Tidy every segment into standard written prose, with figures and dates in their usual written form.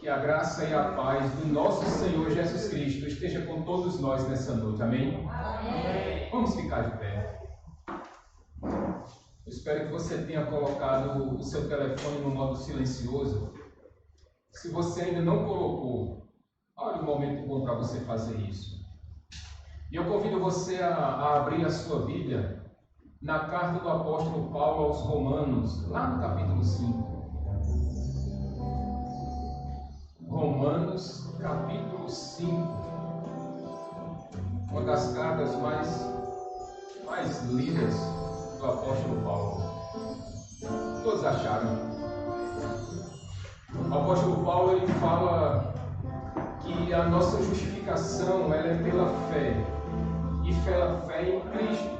Que a graça e a paz do nosso Senhor Jesus Cristo esteja com todos nós nessa noite. Amém? Amém. Vamos ficar de pé. Eu espero que você tenha colocado o seu telefone no modo silencioso. Se você ainda não colocou, olha o momento bom para você fazer isso. E eu convido você a abrir a sua Bíblia na carta do apóstolo Paulo aos Romanos, lá no capítulo 5. Romanos, capítulo 5. Uma das cartas mais lidas do apóstolo Paulo. Todos acharam? O apóstolo Paulo ele fala que a nossa justificação ela é pela fé, e pela fé em Cristo.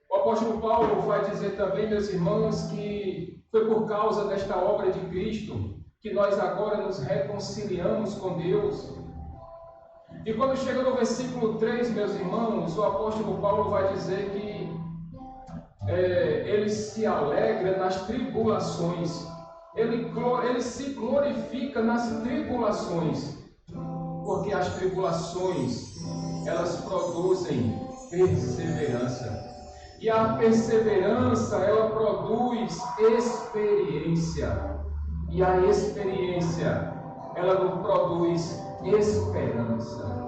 O apóstolo Paulo vai dizer também, meus irmãos, que foi por causa desta obra de Cristo que nós agora nos reconciliamos com Deus. E quando chega no versículo 3, meus irmãos, o apóstolo Paulo vai dizer que ele se alegra nas tribulações, ele se glorifica nas tribulações, porque as tribulações, elas produzem perseverança. E a perseverança, ela produz experiência. E a experiência, ela nos produz esperança.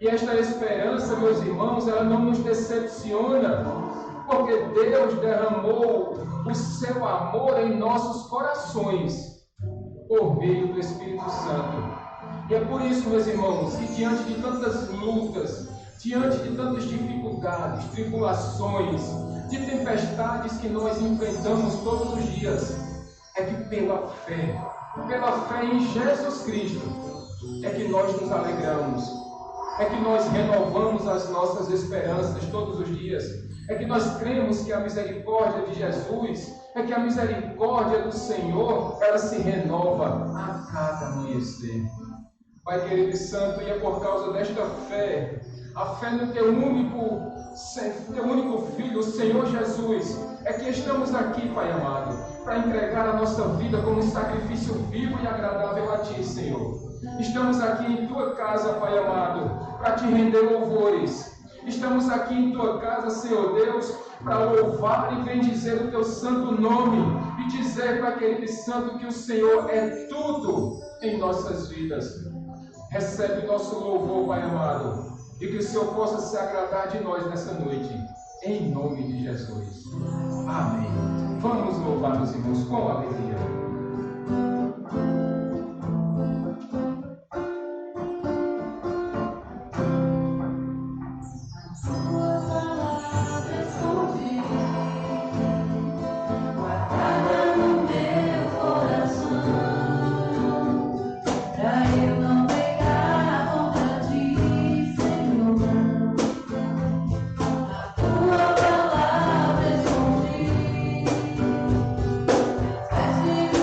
E esta esperança, meus irmãos, ela não nos decepciona, porque Deus derramou o seu amor em nossos corações, por meio do Espírito Santo. E é por isso, meus irmãos, que diante de tantas lutas, diante de tantas dificuldades, tribulações, de tempestades que nós enfrentamos todos os dias, é que pela fé em Jesus Cristo, é que nós nos alegramos, é que nós renovamos as nossas esperanças todos os dias, é que nós cremos que a misericórdia de Jesus, é que a misericórdia do Senhor, ela se renova a cada amanhecer. Pai querido e santo, e é por causa desta fé, a fé no teu único Filho, o Senhor Jesus, é que estamos aqui, Pai amado, para entregar a nossa vida como um sacrifício vivo e agradável a Ti, Senhor. Estamos aqui em Tua casa, Pai amado, para Te render louvores. Estamos aqui em Tua casa, Senhor Deus, para louvar e bendizer o Teu santo nome e dizer, Pai querido e santo, que o Senhor é tudo em nossas vidas. Recebe o nosso louvor, Pai amado, e que o Senhor possa se agradar de nós nessa noite, em nome de Jesus. Amém. Vamos louvar, meus irmãos, com alegria. Thank you.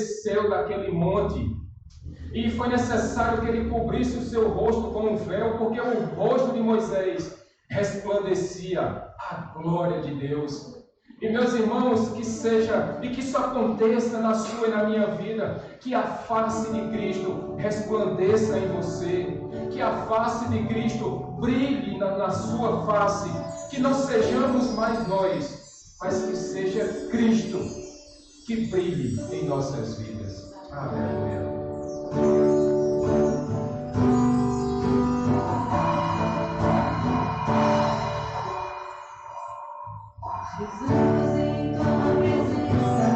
desceu daquele monte. E foi necessário que ele cobrisse o seu rosto com um véu, porque o rosto de Moisés resplandecia a glória de Deus. E meus irmãos, que isso aconteça na sua e na minha vida, que a face de Cristo resplandeça em você, que a face de Cristo brilhe na sua face, que não sejamos mais nós, mas que seja Cristo que brilhe em nossas vidas. Aleluia. Jesus, em tua presença,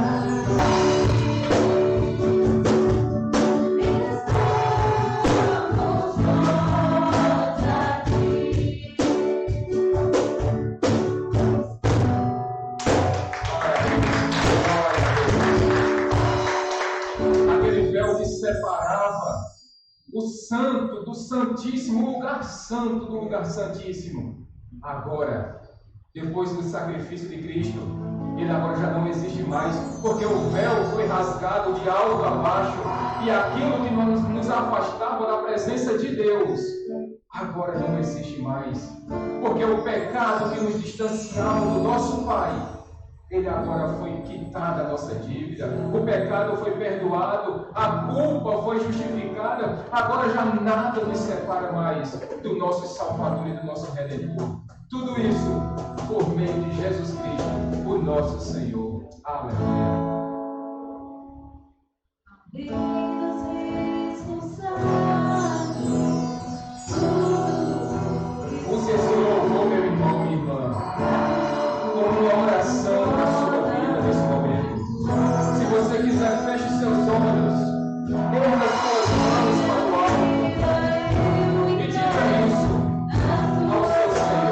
estamos nós aqui. Aquele véu que separava o santo do santíssimo, o lugar santo do lugar santíssimo. Agora, depois do sacrifício de Cristo, ele agora já não existe mais, porque o véu foi rasgado de alto a baixo, e aquilo que nos afastava da presença de Deus, agora não existe mais, porque o pecado que nos distanciava do nosso Pai, ele agora foi quitado a nossa dívida, o pecado foi perdoado, a culpa foi justificada, agora já nada nos separa mais do nosso Salvador e do nosso Redentor. Tudo isso por meio de Jesus Cristo, o nosso Senhor. Aleluia. Deus responsável. Use esse louvor, meu irmão e irmã, como uma oração na sua vida nesse momento. Se você quiser, feche seus olhos, erga suas mãos para o alto e diga isso ao seu Senhor.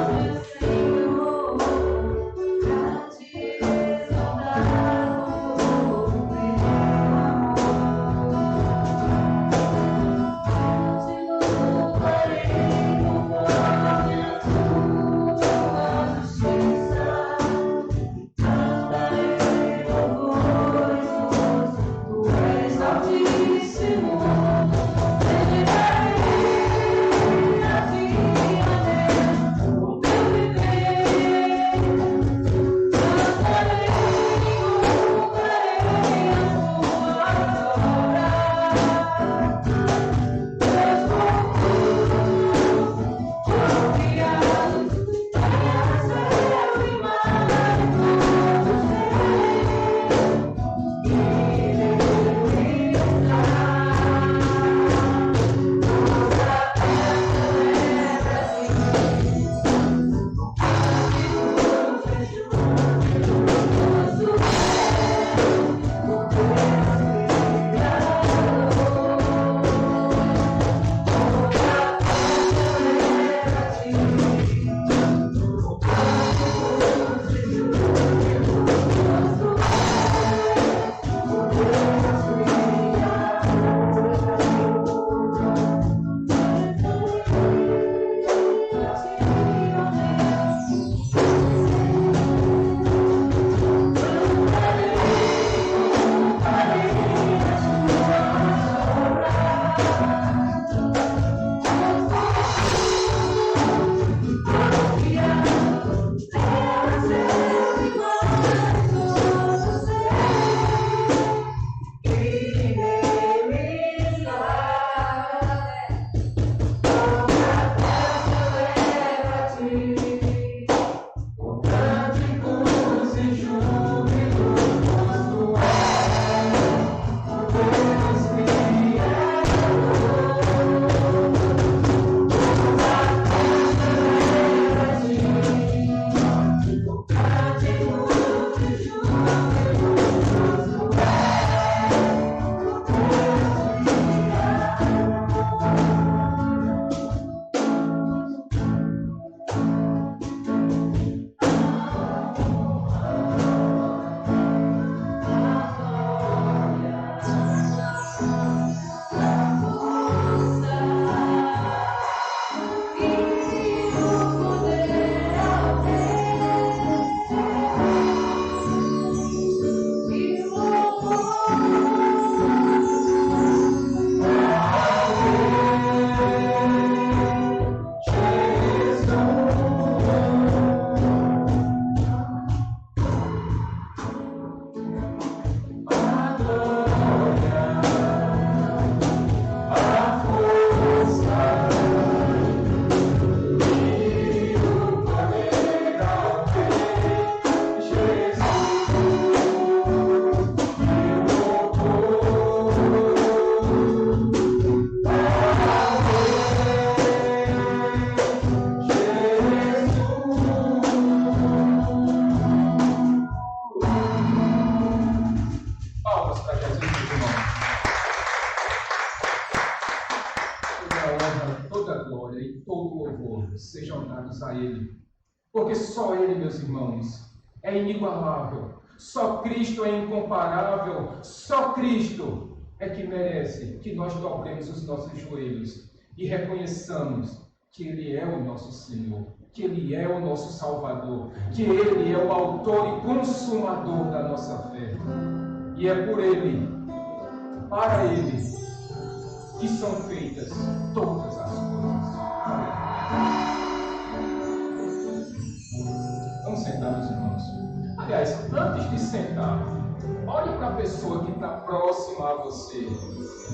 consagrados a Ele. Porque só Ele, meus irmãos, é inigualável. Só Cristo é incomparável. Só Cristo é que merece que nós dobremos os nossos joelhos e reconheçamos que Ele é o nosso Senhor, que Ele é o nosso Salvador, que Ele é o autor e consumador da nossa fé. E é por Ele, para Ele, que são feitas todas as coisas. Vamos sentar, meus irmãos. Aliás, antes de sentar, olhe para a pessoa que está próxima a você.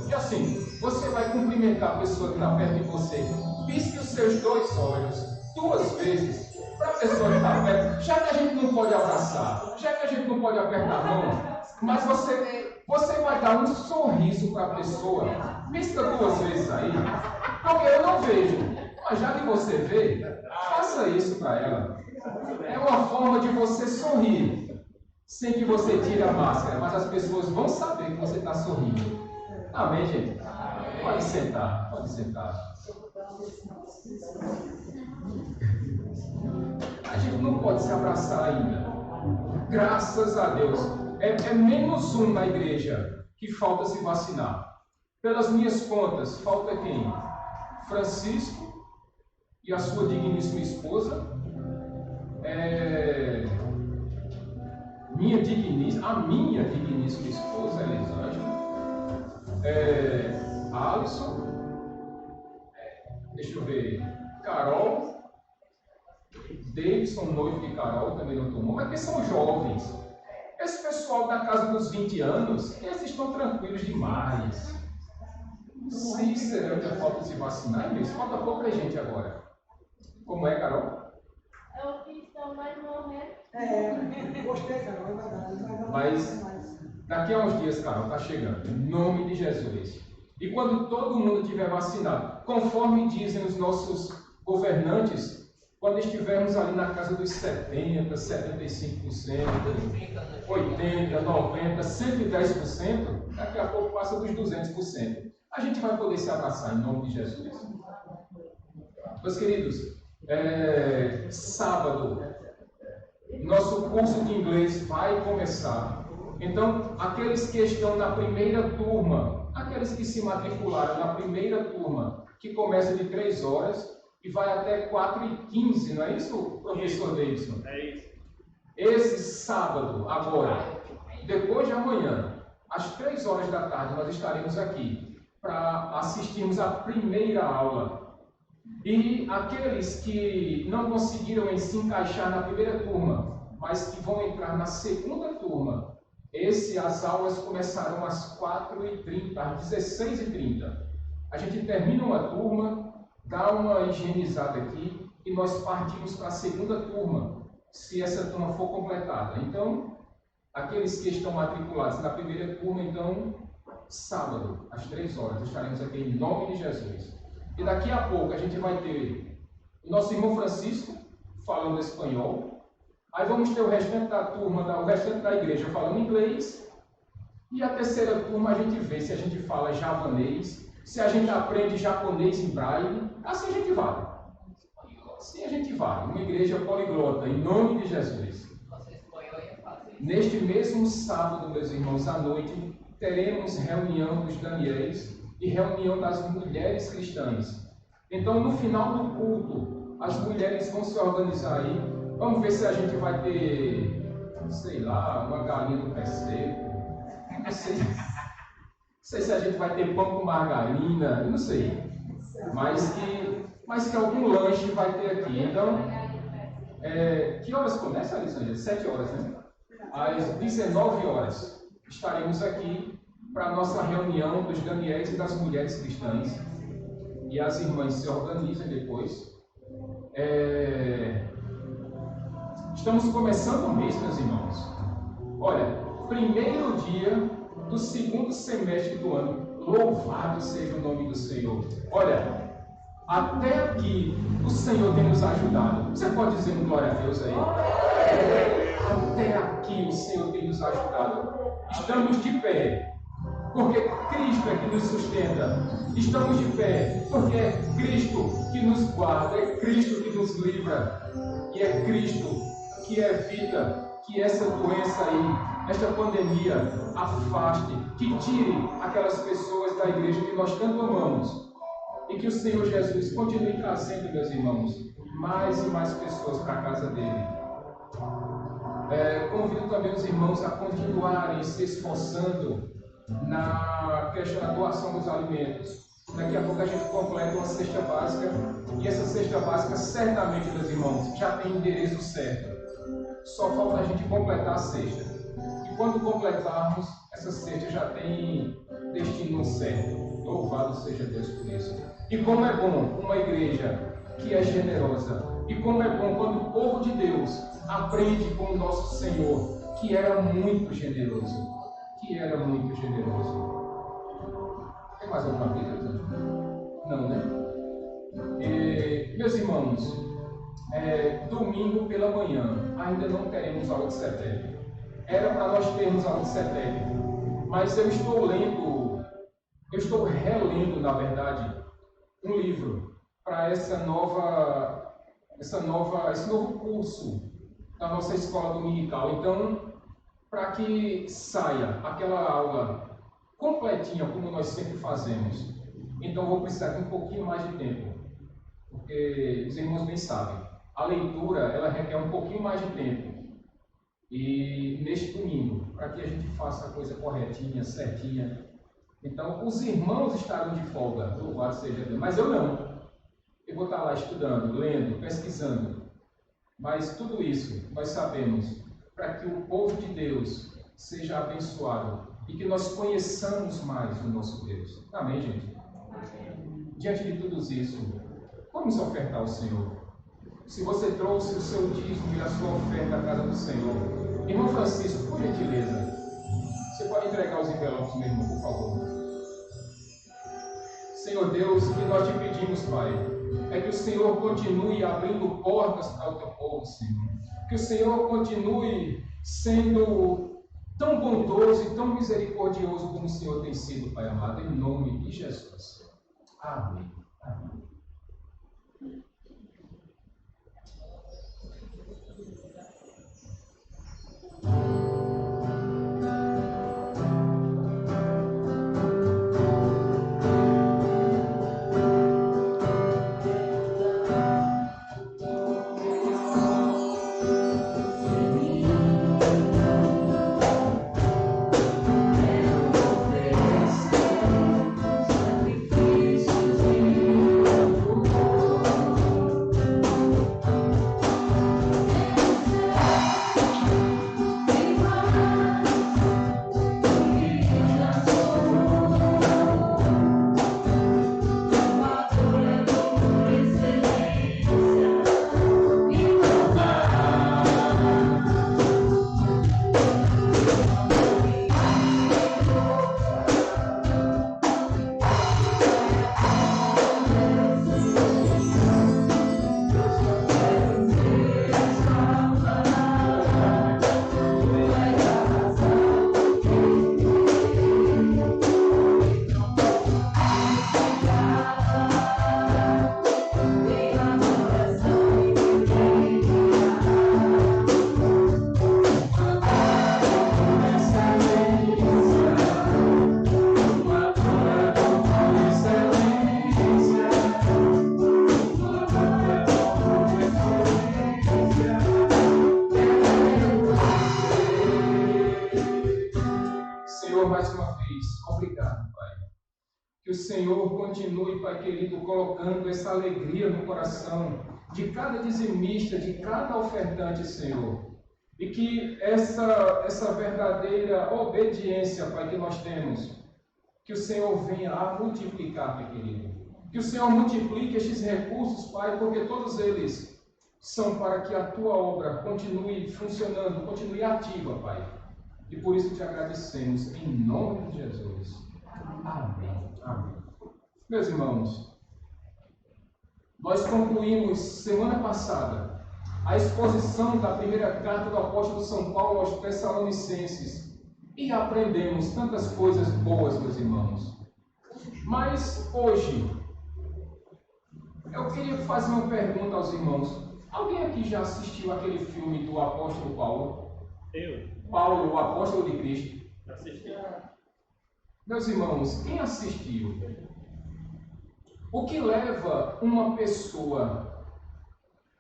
E assim, você vai cumprimentar a pessoa que está perto de você. Pisque os seus 2 olhos 2 vezes para a pessoa que está perto. Já que a gente não pode abraçar, já que a gente não pode apertar a mão, mas você vai dar um sorriso para a pessoa. Pisca 2 vezes aí, porque eu não vejo. Mas já que você vê, faça isso para ela. É uma forma de você sorrir, sem que você tire a máscara, mas as pessoas vão saber que você está sorrindo. Amém, gente? Pode sentar, pode sentar. A gente não pode se abraçar ainda. Graças a Deus. É menos um na igreja que falta se vacinar. Pelas minhas contas, falta quem? Francisco e a sua digníssima esposa. A minha digníssima esposa, Elisângela. Alisson. Deixa eu ver. Carol. Davidson, noivo de Carol, também não tomou. Mas que são jovens. Esse pessoal da casa dos 20 anos, esses estão tranquilos demais. Se será que a falta de se vacinar, mas falta pouca gente agora. Como é, Carol? É o que estão mais morrendo. Gostei, Carol, é verdade. Mas daqui a uns dias, Carol, está chegando. Em nome de Jesus. E quando todo mundo estiver vacinado, conforme dizem os nossos governantes, quando estivermos ali na casa dos 70%, 75%, 80%, 90%, 110%, daqui a pouco passa dos 200%. A gente vai poder se abraçar em nome de Jesus. Meus queridos, sábado, nosso curso de inglês vai começar. Então, aqueles que estão na primeira turma, aqueles que se matricularam na primeira turma, que começa de 3 horas e vai até 4h15, não é isso, professor Davidson? É isso. Esse sábado, agora, depois de amanhã, às 3 horas da tarde, nós estaremos aqui para assistirmos a primeira aula. E aqueles que não conseguiram se encaixar na primeira turma, mas que vão entrar na segunda turma, as aulas começarão às 4h30, às 16h30. A gente termina uma turma, dá uma higienizada aqui e nós partimos para a segunda turma, se essa turma for completada. Então, aqueles que estão matriculados na primeira turma, então, sábado, às 3 horas, estaremos aqui em nome de Jesus. E daqui a pouco a gente vai ter o nosso irmão Francisco falando espanhol. Aí vamos ter o restante da turma, o restante da igreja falando inglês. E a terceira turma a gente vê se a gente fala javanês, se a gente aprende japonês em braille. Assim a gente vai. Assim a gente vai. Uma igreja poliglota, em nome de Jesus. Neste mesmo sábado, meus irmãos, à noite, teremos reunião dos Daniéis e reunião das mulheres cristãs. Então, no final do culto, as mulheres vão se organizar aí. Vamos ver se a gente vai ter, sei lá, uma galinha do pé seco. Não sei se a gente vai ter pão com margarina, não sei. Mas que algum lanche vai ter aqui. Então, que horas começa, Alessandra? 7 horas, né? Às 19 horas estaremos aqui para a nossa reunião dos Daniéis e das mulheres cristãs. E as irmãs se organizam depois. Estamos começando o mês, meus irmãos. Olha, primeiro dia do segundo semestre do ano. Louvado seja o nome do Senhor. Olha, até aqui o Senhor tem nos ajudado. Você pode dizer um glória a Deus aí? Até aqui o Senhor tem nos ajudado. Estamos de pé. porque Cristo é que nos sustenta. Estamos de pé, porque é Cristo que nos guarda, é Cristo que nos livra, e é Cristo que evita que essa doença aí, esta pandemia, afaste, que tire aquelas pessoas da igreja que nós tanto amamos. E que o Senhor Jesus continue trazendo, meus irmãos, mais e mais pessoas para a casa dele. Convido também os irmãos a continuarem se esforçando na questão da doação dos alimentos. Daqui a pouco a gente completa uma cesta básica, e essa cesta básica certamente, meus irmãos, já tem endereço certo. Só falta a gente completar a cesta. E quando completarmos, essa cesta já tem destino certo. Louvado seja Deus por isso. E como é bom uma igreja que é generosa. E como é bom quando o povo de Deus aprende com o nosso Senhor, que era muito generoso. Que era muito generoso. Tem mais alguma coisa? Não, né? Meus irmãos, domingo pela manhã ainda não teremos aula de CETEP. Era para nós termos aula de CETEP, mas eu estou relendo, na verdade, um livro para esse novo curso da nossa escola dominical. Então, para que saia aquela aula completinha, como nós sempre fazemos, então vou precisar de um pouquinho mais de tempo, porque os irmãos bem sabem, a leitura ela requer um pouquinho mais de tempo. E neste domingo, para que a gente faça a coisa corretinha, certinha, então os irmãos estarão de folga, louvado seja Deus, mas eu não. Eu vou estar lá estudando, lendo, pesquisando. Mas tudo isso nós sabemos para que o povo de Deus seja abençoado e que nós conheçamos mais o nosso Deus. Amém, gente? Diante de tudo isso, vamos ofertar ao Senhor. Se você trouxe o seu dízimo e a sua oferta à casa do Senhor, irmão Francisco, por gentileza, você pode entregar os envelopes, meu irmão, por favor. Senhor Deus, o que nós te pedimos, Pai, é que o Senhor continue abrindo portas para o teu povo, Senhor. Que o Senhor continue sendo tão bondoso e tão misericordioso como o Senhor tem sido, Pai amado, em nome de Jesus. Amém. Amém. Continue, Pai querido, colocando essa alegria no coração de cada dizimista, de cada ofertante, Senhor. E que essa verdadeira obediência, Pai, que nós temos, que o Senhor venha a multiplicar, Pai querido. Que o Senhor multiplique estes recursos, Pai, porque todos eles são para que a Tua obra continue funcionando, continue ativa, Pai. E por isso te agradecemos, em nome de Jesus. Amém. Amém. Meus irmãos, nós concluímos semana passada a exposição da primeira carta do apóstolo São Paulo aos Tessalonicenses. e aprendemos tantas coisas boas, meus irmãos. Mas hoje, eu queria fazer uma pergunta aos irmãos. Alguém aqui já assistiu aquele filme do apóstolo Paulo? Eu. Paulo, o apóstolo de Cristo. Assisti. Meus irmãos, quem assistiu? O que leva uma pessoa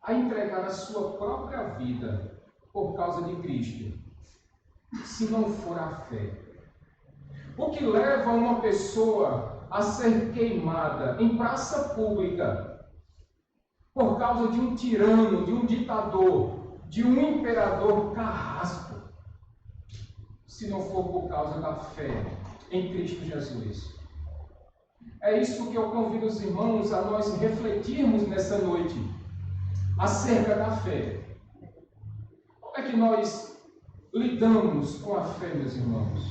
a entregar a sua própria vida por causa de Cristo, se não for a fé? O que leva uma pessoa a ser queimada em praça pública por causa de um tirano, de um ditador, de um imperador carrasco, se não for por causa da fé em Cristo Jesus? É isso que eu convido os irmãos a nós refletirmos nessa noite, acerca da fé. Como é que nós lidamos com a fé, meus irmãos?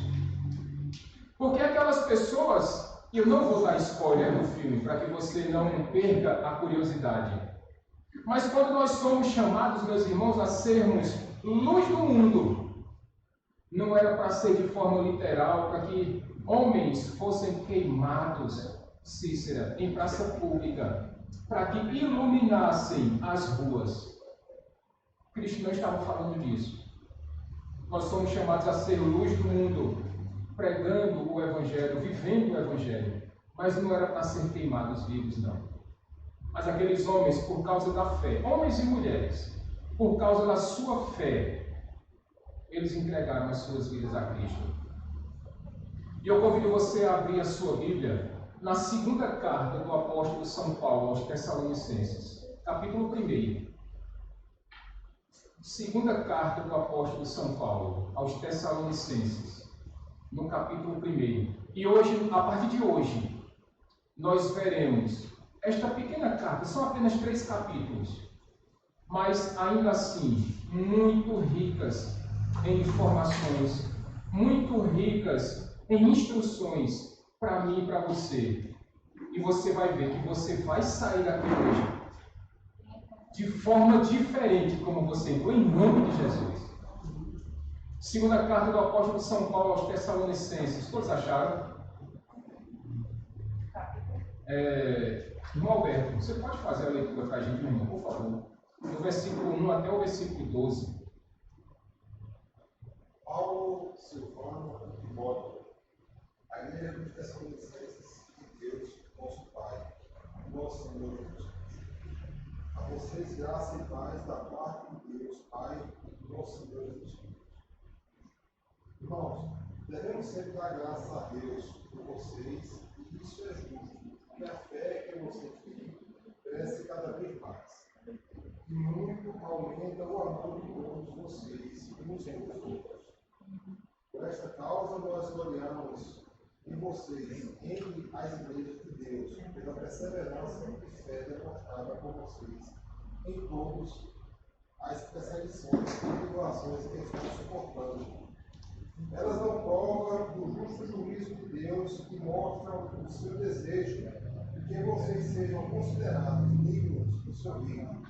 Porque aquelas pessoas, e eu não vou dar spoiler no filme, para que você não perca a curiosidade, mas quando nós somos chamados, meus irmãos, a sermos luz do mundo, não era para ser de forma literal, para que homens fossem queimados, Cícera, em praça pública, para que iluminassem as ruas. Cristo não estava falando disso. Nós somos chamados a ser luz do mundo, pregando o Evangelho, vivendo o Evangelho, mas não era para ser queimados vivos, não. Mas aqueles homens, por causa da fé, homens e mulheres, por causa da sua fé, eles entregaram as suas vidas a Cristo. E eu convido você a abrir a sua Bíblia na segunda carta do apóstolo São Paulo aos Tessalonicenses, capítulo 1. Segunda carta do apóstolo São Paulo aos Tessalonicenses, no capítulo 1. E hoje, a partir de hoje, nós veremos esta pequena carta, são apenas 3 capítulos, mas ainda assim muito ricas em informações, muito ricas em instruções para mim e para você. E você vai ver que você vai sair daqui hoje de forma diferente como você entrou, em nome de Jesus. Segunda carta do apóstolo São Paulo aos Tessalonicenses. Todos acharam? Irmão Alberto, você pode fazer a leitura para a gente, meu irmão, por favor? Do versículo 1 até o versículo 12. Paulo, Silvano e Timóteo, a igreja dos Tessalonicenses de Deus, nosso Pai, nosso Senhor Jesus. A vocês graça e paz da parte de Deus, Pai, e do nosso Senhor Jesus Cristo. Irmãos, devemos sempre dar graça a Deus por vocês, e isso é justo, que a fé que vocês têm cresce cada vez mais. E muito aumenta o amor de todos vocês uns pelos outros. Por esta causa, nós gloriamos em vocês, entre as igrejas de Deus, pela perseverança e fé demonstrada por vocês em todas as perseguições e tribulações que estão suportando. Elas dão prova do justo juízo de Deus e mostram o seu desejo de que vocês sejam considerados dignos do seu reino,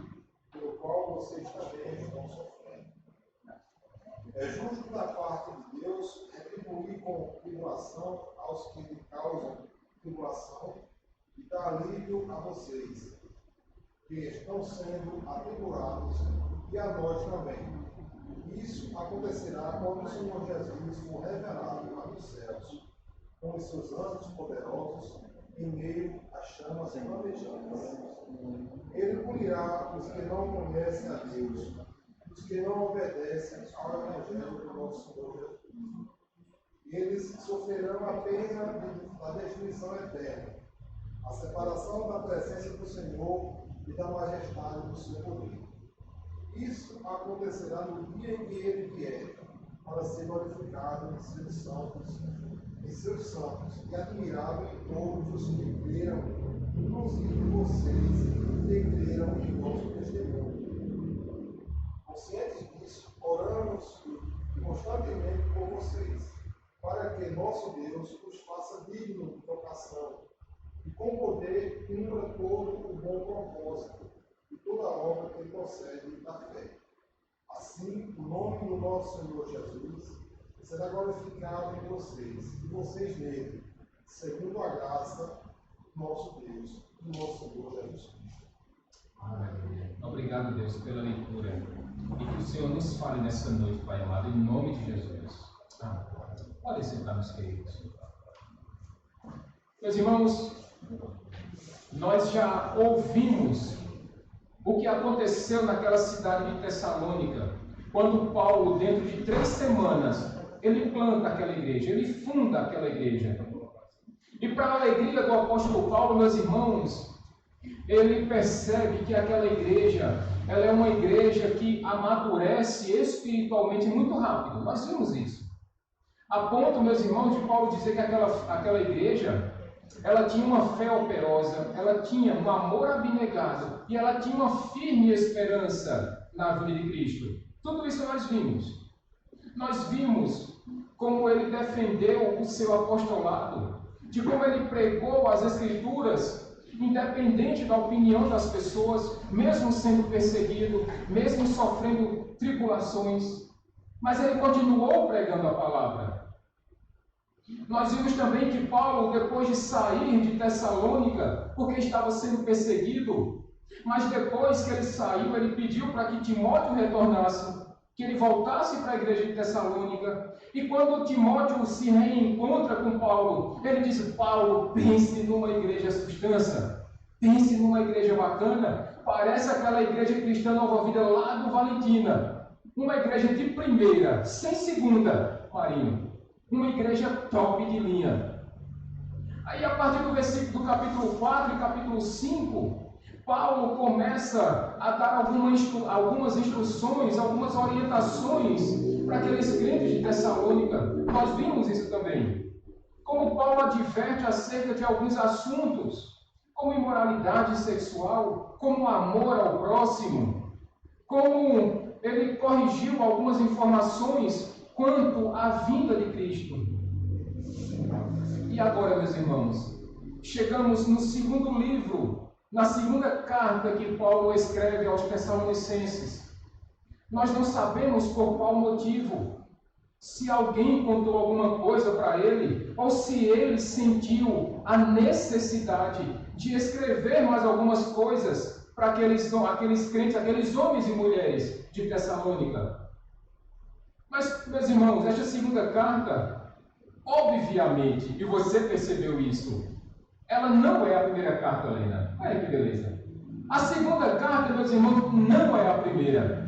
pelo qual vocês também estão sofrendo. É justo da parte de Deus retribuir com tribulação aos que lhe causam tribulação e dar alívio a vocês, que estão sendo atribulados, e a nós também. Isso acontecerá quando o Senhor Jesus for revelado lá dos céus, com os seus anjos poderosos, em meio às chamas flamejantes. Ele punirá os que não conhecem a Deus, os que não obedecem ao Evangelho do nosso Senhor Jesus. Eles sofrerão a pena da destruição eterna, a separação da presença do Senhor e da majestade do seu poder. Isso acontecerá no dia em que ele vier, para ser glorificado em seus santos, e admirado em todos os que creram, inclusive vocês que creram em nosso testemunho. Conscientes disso, oramos constantemente por vocês, para que nosso Deus os faça digno de vocação, e com poder cumpra todo o bom propósito e toda obra que procede da fé. Assim, o nome do nosso Senhor Jesus será glorificado em vocês, e vocês nele, segundo a graça do nosso Deus e do nosso Senhor Jesus Cristo. Aleluia. Obrigado, Deus, pela leitura. E que o Senhor nos fale nessa noite, Pai amado, em nome de Jesus. Amém. Podem sentar, meus queridos. Meus irmãos, nós já ouvimos o que aconteceu naquela cidade de Tessalônica, quando Paulo, dentro de 3 semanas, ele planta aquela igreja, ele funda aquela igreja. E para a alegria do apóstolo Paulo, meus irmãos, ele percebe que aquela igreja, ela é uma igreja que amadurece espiritualmente muito rápido. Nós vimos isso. A ponto, meus irmãos, de Paulo dizer que aquela igreja, ela tinha uma fé operosa, ela tinha um amor abnegado e ela tinha uma firme esperança na vinda de Cristo. Tudo isso nós vimos. Nós vimos como ele defendeu o seu apostolado, de como ele pregou as Escrituras, independente da opinião das pessoas, mesmo sendo perseguido, mesmo sofrendo tribulações, mas ele continuou pregando a palavra. Nós vimos também que Paulo, depois de sair de Tessalônica, porque estava sendo perseguido, mas depois que ele saiu, ele pediu para que Timóteo retornasse, que ele voltasse para a igreja de Tessalônica. E quando Timóteo se reencontra com Paulo, ele diz: Paulo, pense numa igreja substância, pense numa igreja bacana, parece aquela igreja cristã Nova Vida lá do Valentina, uma igreja de primeira, sem segunda, Marinho, uma igreja top de linha. Aí a partir do versículo do capítulo 4 e capítulo 5, Paulo começa a dar algumas instruções, algumas orientações para aqueles crentes de Tessalônica. Nós vimos isso também. Como Paulo adverte acerca de alguns assuntos, como imoralidade sexual, como amor ao próximo, como ele corrigiu algumas informações quanto à vinda de Cristo. E agora, meus irmãos, chegamos no segundo livro, na segunda carta que Paulo escreve aos Tessalonicenses. Nós não sabemos por qual motivo, se alguém contou alguma coisa para ele, ou se ele sentiu a necessidade de escrever mais algumas coisas para aqueles crentes, aqueles homens e mulheres de Tessalônica. Mas, meus irmãos, esta segunda carta, obviamente, e você percebeu isso, ela não é a primeira carta, Helena. Olha que beleza. A segunda carta, meus irmãos, não é a primeira.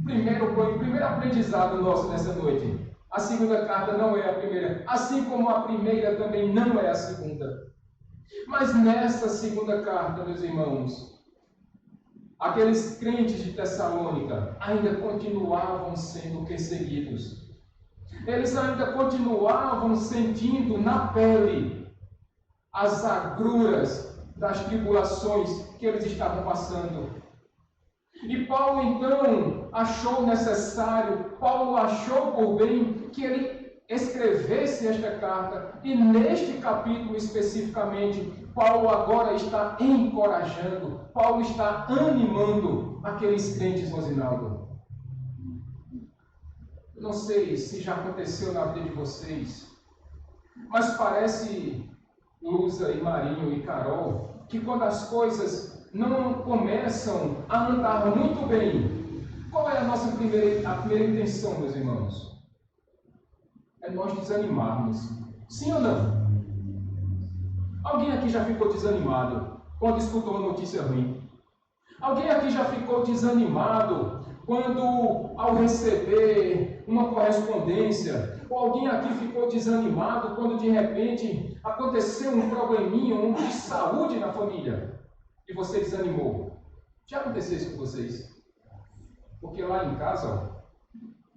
Primeiro aprendizado nosso nessa noite. A segunda carta não é a primeira, assim como a primeira também não é a segunda. Mas nessa segunda carta, meus irmãos, aqueles crentes de Tessalônica ainda continuavam sendo perseguidos. Eles ainda continuavam sentindo na pele as agruras das tribulações que eles estavam passando. E Paulo então achou necessário, Paulo achou por bem que ele escrevesse esta carta, e neste capítulo especificamente, Paulo agora está encorajando, Paulo está animando aqueles crentes, Rosinaldo. Não sei se já aconteceu na vida de vocês, mas parece, Lusa e Marinho e Carol, que quando as coisas não começam a andar muito bem, qual é a nossa primeira intenção, meus irmãos? É nós desanimarmos. Sim ou não? Alguém aqui já ficou desanimado quando escutou uma notícia ruim? Alguém aqui já ficou desanimado quando, ao receber uma correspondência, ou alguém aqui ficou desanimado quando de repente aconteceu um probleminha, de saúde na família, e você desanimou? Já aconteceu isso com vocês? Porque lá em casa,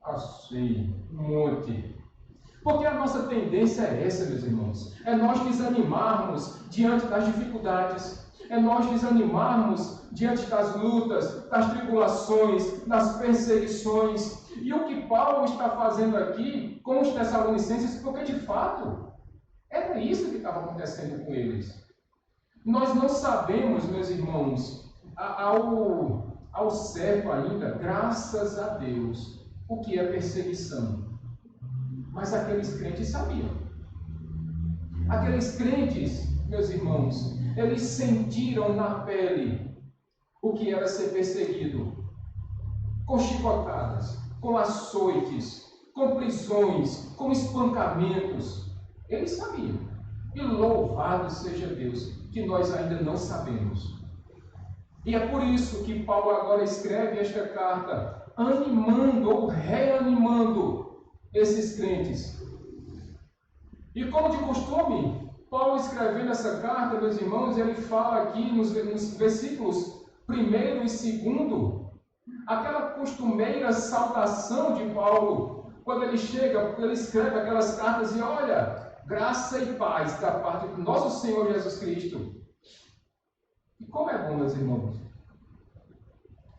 assim, um monte. Porque a nossa tendência é essa, meus irmãos. É nós desanimarmos diante das dificuldades. É nós desanimarmos diante das lutas, das tribulações, das perseguições. E o que Paulo está fazendo aqui com os Tessalonicenses, porque de fato era isso que estava acontecendo com eles. Nós não sabemos, meus irmãos, ao certo ainda, graças a Deus, o que é perseguição. Mas aqueles crentes sabiam. Aqueles crentes, meus irmãos, eles sentiram na pele o que era ser perseguido, com chicotadas, com açoites, com prisões, com espancamentos. Eles sabiam. E louvado seja Deus, que nós ainda não sabemos. E é por isso que Paulo agora escreve esta carta, animando ou reanimando esses crentes. E como de costume, Paulo escrevendo essa carta, meus irmãos, ele fala aqui nos versículos 1º e 2º, aquela costumeira saudação de Paulo, quando ele chega, ele escreve aquelas cartas e olha, graça e paz da parte do nosso Senhor Jesus Cristo. E como é bom, meus irmãos,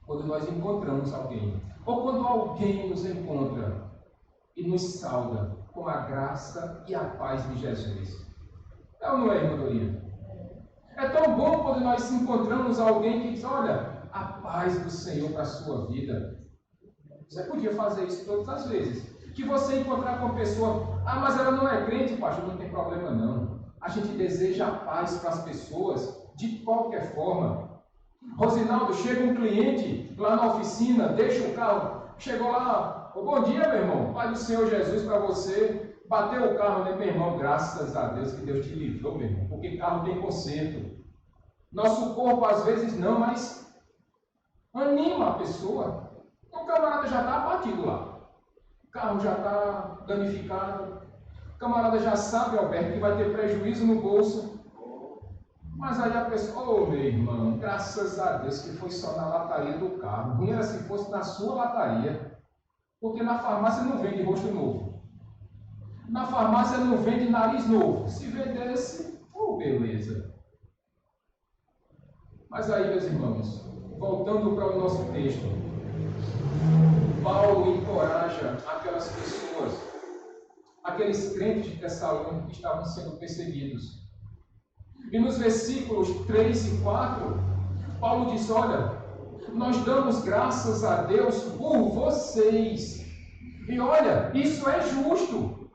quando nós encontramos alguém, ou quando alguém nos encontra e nos sauda com a graça e a paz de Jesus. É ou não é, irmã Doria? É tão bom quando nós encontramos alguém que diz, olha, a paz do Senhor para a sua vida. Você podia fazer isso todas as vezes. Que você encontrar com uma pessoa, mas ela não é crente, pastor, não tem problema não. A gente deseja a paz para as pessoas de qualquer forma. Rosinaldo, chega um cliente lá na oficina, deixa o carro, chegou lá, bom dia, meu irmão, Pai do Senhor Jesus para você, bateu o carro, né, meu irmão, graças a Deus que Deus te livrou, meu irmão, porque carro tem conserto. Nosso corpo às vezes não, mas anima a pessoa. O camarada já está abatido lá, o carro já está danificado, o camarada já sabe, Alberto, que vai ter prejuízo no bolso. Mas aí a pessoa, meu irmão, graças a Deus que foi só na lataria do carro. Ruim era se fosse na sua lataria. Porque na farmácia não vende rosto novo. Na farmácia não vende nariz novo. Se vendesse, beleza. Mas aí, meus irmãos, voltando para o nosso texto, Paulo encoraja aquelas pessoas, aqueles crentes de Tessalônica que estavam sendo perseguidos. E nos versículos 3 e 4, Paulo diz, olha, nós damos graças a Deus por vocês. E olha, isso é justo,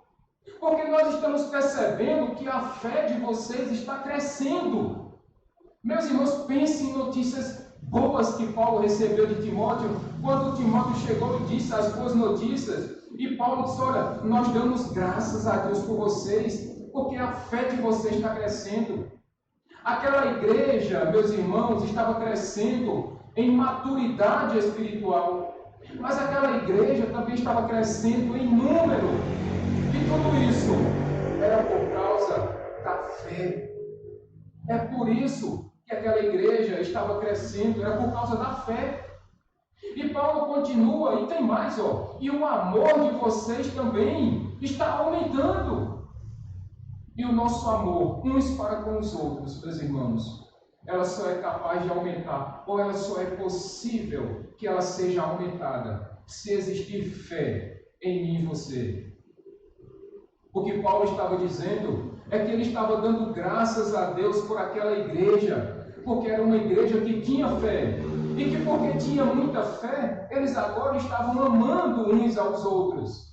porque nós estamos percebendo que a fé de vocês está crescendo. Meus irmãos, pensem em notícias boas que Paulo recebeu de Timóteo, quando Timóteo chegou e disse as boas notícias, e Paulo disse, olha, nós damos graças a Deus por vocês, porque a fé de vocês está crescendo. Aquela igreja, meus irmãos, estava crescendo em maturidade espiritual, mas aquela igreja também estava crescendo em número, e tudo isso era por causa da fé. É por isso que aquela igreja estava crescendo, era por causa da fé. E Paulo continua, e tem mais, e o amor de vocês também está aumentando. E o nosso amor, uns para com os outros, meus irmãos, ela só é capaz de aumentar, ou ela só é possível que ela seja aumentada, se existir fé em mim e você. O que Paulo estava dizendo é que ele estava dando graças a Deus por aquela igreja, porque era uma igreja que tinha fé, e que porque tinha muita fé, eles agora estavam amando uns aos outros.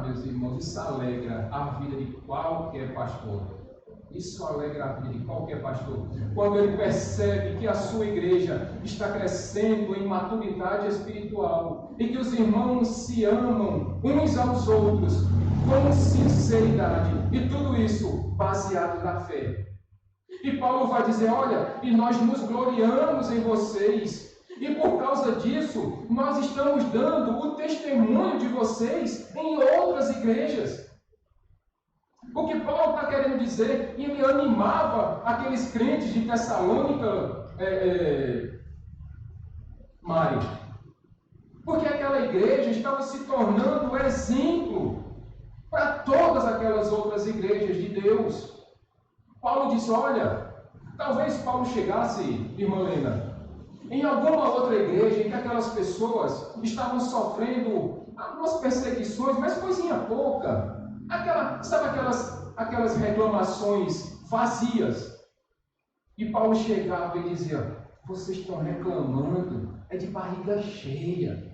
Meus irmãos, isso alegra a vida de qualquer pastor. Isso alegra a vida de qualquer pastor. Quando ele percebe que a sua igreja está crescendo em maturidade espiritual e que os irmãos se amam uns aos outros com sinceridade, e tudo isso baseado na fé. E Paulo vai dizer, olha, e nós nos gloriamos em vocês, e por causa disso, nós estamos dando o testemunho de vocês em outras igrejas. O que Paulo está querendo dizer, e ele animava aqueles crentes de Tessalônica, Mari, porque aquela igreja estava se tornando exemplo para todas aquelas outras igrejas de Deus. Paulo disse, olha, talvez Paulo chegasse, irmã Helena, em alguma outra igreja em que aquelas pessoas estavam sofrendo algumas perseguições, mas coisinha pouca. Sabe aquelas reclamações vazias? E Paulo chegava e dizia, vocês estão reclamando, é de barriga cheia.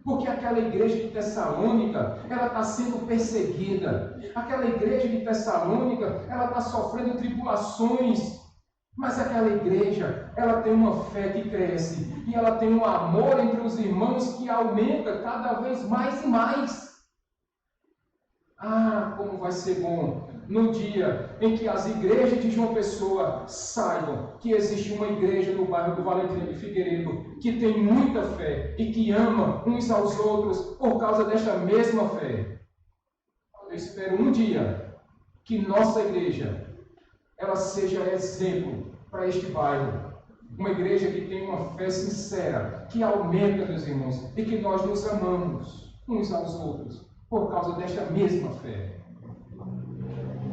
Porque aquela igreja de Tessalônica, ela está sendo perseguida. Aquela igreja de Tessalônica, ela está sofrendo tribulações. Mas aquela igreja, ela tem uma fé que cresce. E ela tem um amor entre os irmãos que aumenta cada vez mais e mais. Ah, como vai ser bom no dia em que as igrejas de João Pessoa saibam que existe uma igreja no bairro do Valentim de Figueiredo que tem muita fé e que ama uns aos outros por causa desta mesma fé. Eu espero um dia que nossa igreja ela seja exemplo para este bairro. Uma igreja que tem uma fé sincera, que aumenta, meus irmãos, e que nós nos amamos uns aos outros por causa desta mesma fé.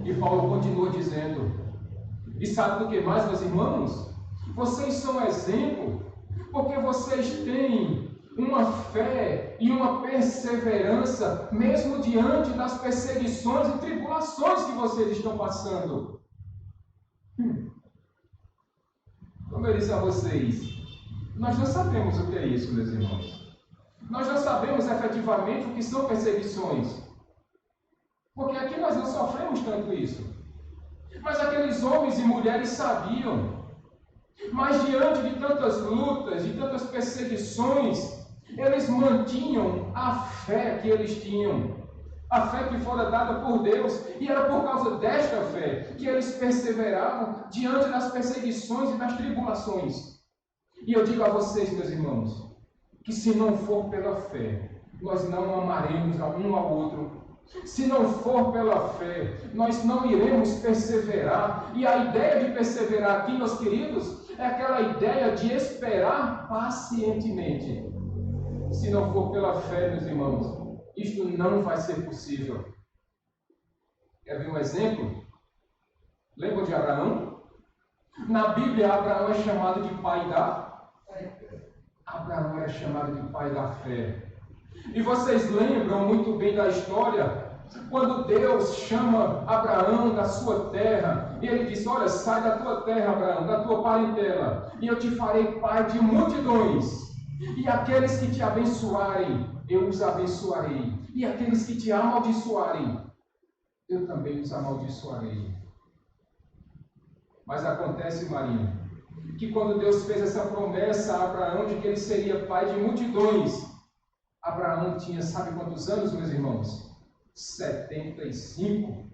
E Paulo continua dizendo, e sabe do que mais, meus irmãos? Vocês são exemplo, porque vocês têm uma fé e uma perseverança, mesmo diante das perseguições e tribulações que vocês estão passando. Como eu disse a vocês, nós não sabemos o que é isso, meus irmãos. Nós não sabemos efetivamente o que são perseguições. Porque aqui nós não sofremos tanto isso. Mas aqueles homens e mulheres sabiam. Mas diante de tantas lutas, de tantas perseguições, eles mantinham a fé que eles tinham. A fé que fora dada por Deus. E era por causa desta fé que eles perseveravam diante das perseguições e das tribulações. E eu digo a vocês, meus irmãos, que se não for pela fé, nós não amaremos um ao outro. Se não for pela fé, nós não iremos perseverar. E a ideia de perseverar aqui, meus queridos, é aquela ideia de esperar pacientemente. Se não for pela fé, meus irmãos, isto não vai ser possível. Quer ver um exemplo? Lembra de Abraão? Na Bíblia, Abraão é chamado de pai da fé. Abraão era chamado de pai da fé. E vocês lembram muito bem da história, quando Deus chama Abraão da sua terra, e ele diz, olha, sai da tua terra, Abraão, da tua parentela, e eu te farei pai de multidões, e aqueles que te abençoarem, eu os abençoarei, e aqueles que te amaldiçoarem, eu também os amaldiçoarei. Mas acontece, Marinho, que quando Deus fez essa promessa a Abraão de que ele seria pai de multidões, Abraão tinha, sabe quantos anos, meus irmãos? 75.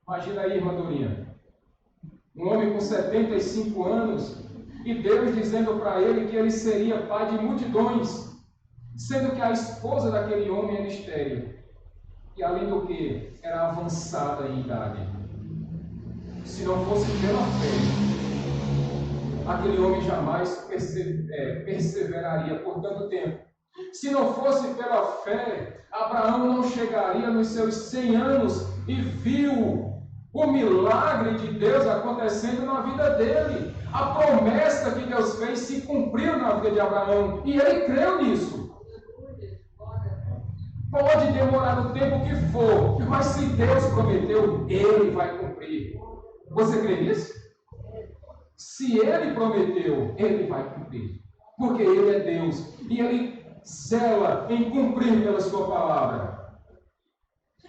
Imagina aí, irmã Dorinha. Um homem com 75 anos, e Deus dizendo para ele que ele seria pai de multidões, sendo que a esposa daquele homem era estéril. E além do que, era avançada em idade. Se não fosse pela fé, aquele homem jamais perseveraria por tanto tempo. Se não fosse pela fé, Abraão não chegaria nos seus 100 anos e viu o milagre de Deus acontecendo na vida dele. A promessa que Deus fez se cumpriu na vida de Abraão e ele creu nisso. Pode demorar o tempo que for, mas se Deus prometeu, ele vai cumprir. Você crê nisso? Se ele prometeu, ele vai cumprir. Porque ele é Deus e ele zela em cumprir pela sua palavra.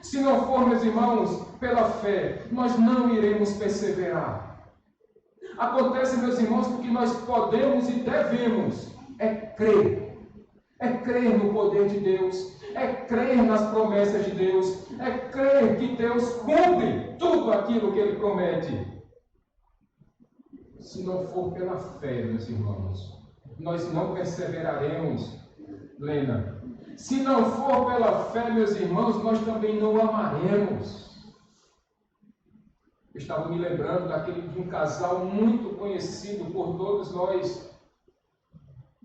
Se não for, meus irmãos, pela fé, nós não iremos perseverar. Acontece, meus irmãos, porque nós podemos e devemos crer. É crer no poder de Deus, é crer nas promessas de Deus, é crer que Deus cumpre tudo aquilo que Ele promete. Se não for pela fé, meus irmãos, nós não perseveraremos, Lena. Se não for pela fé, meus irmãos, nós também não amaremos. Eu estava me lembrando de um casal muito conhecido por todos nós,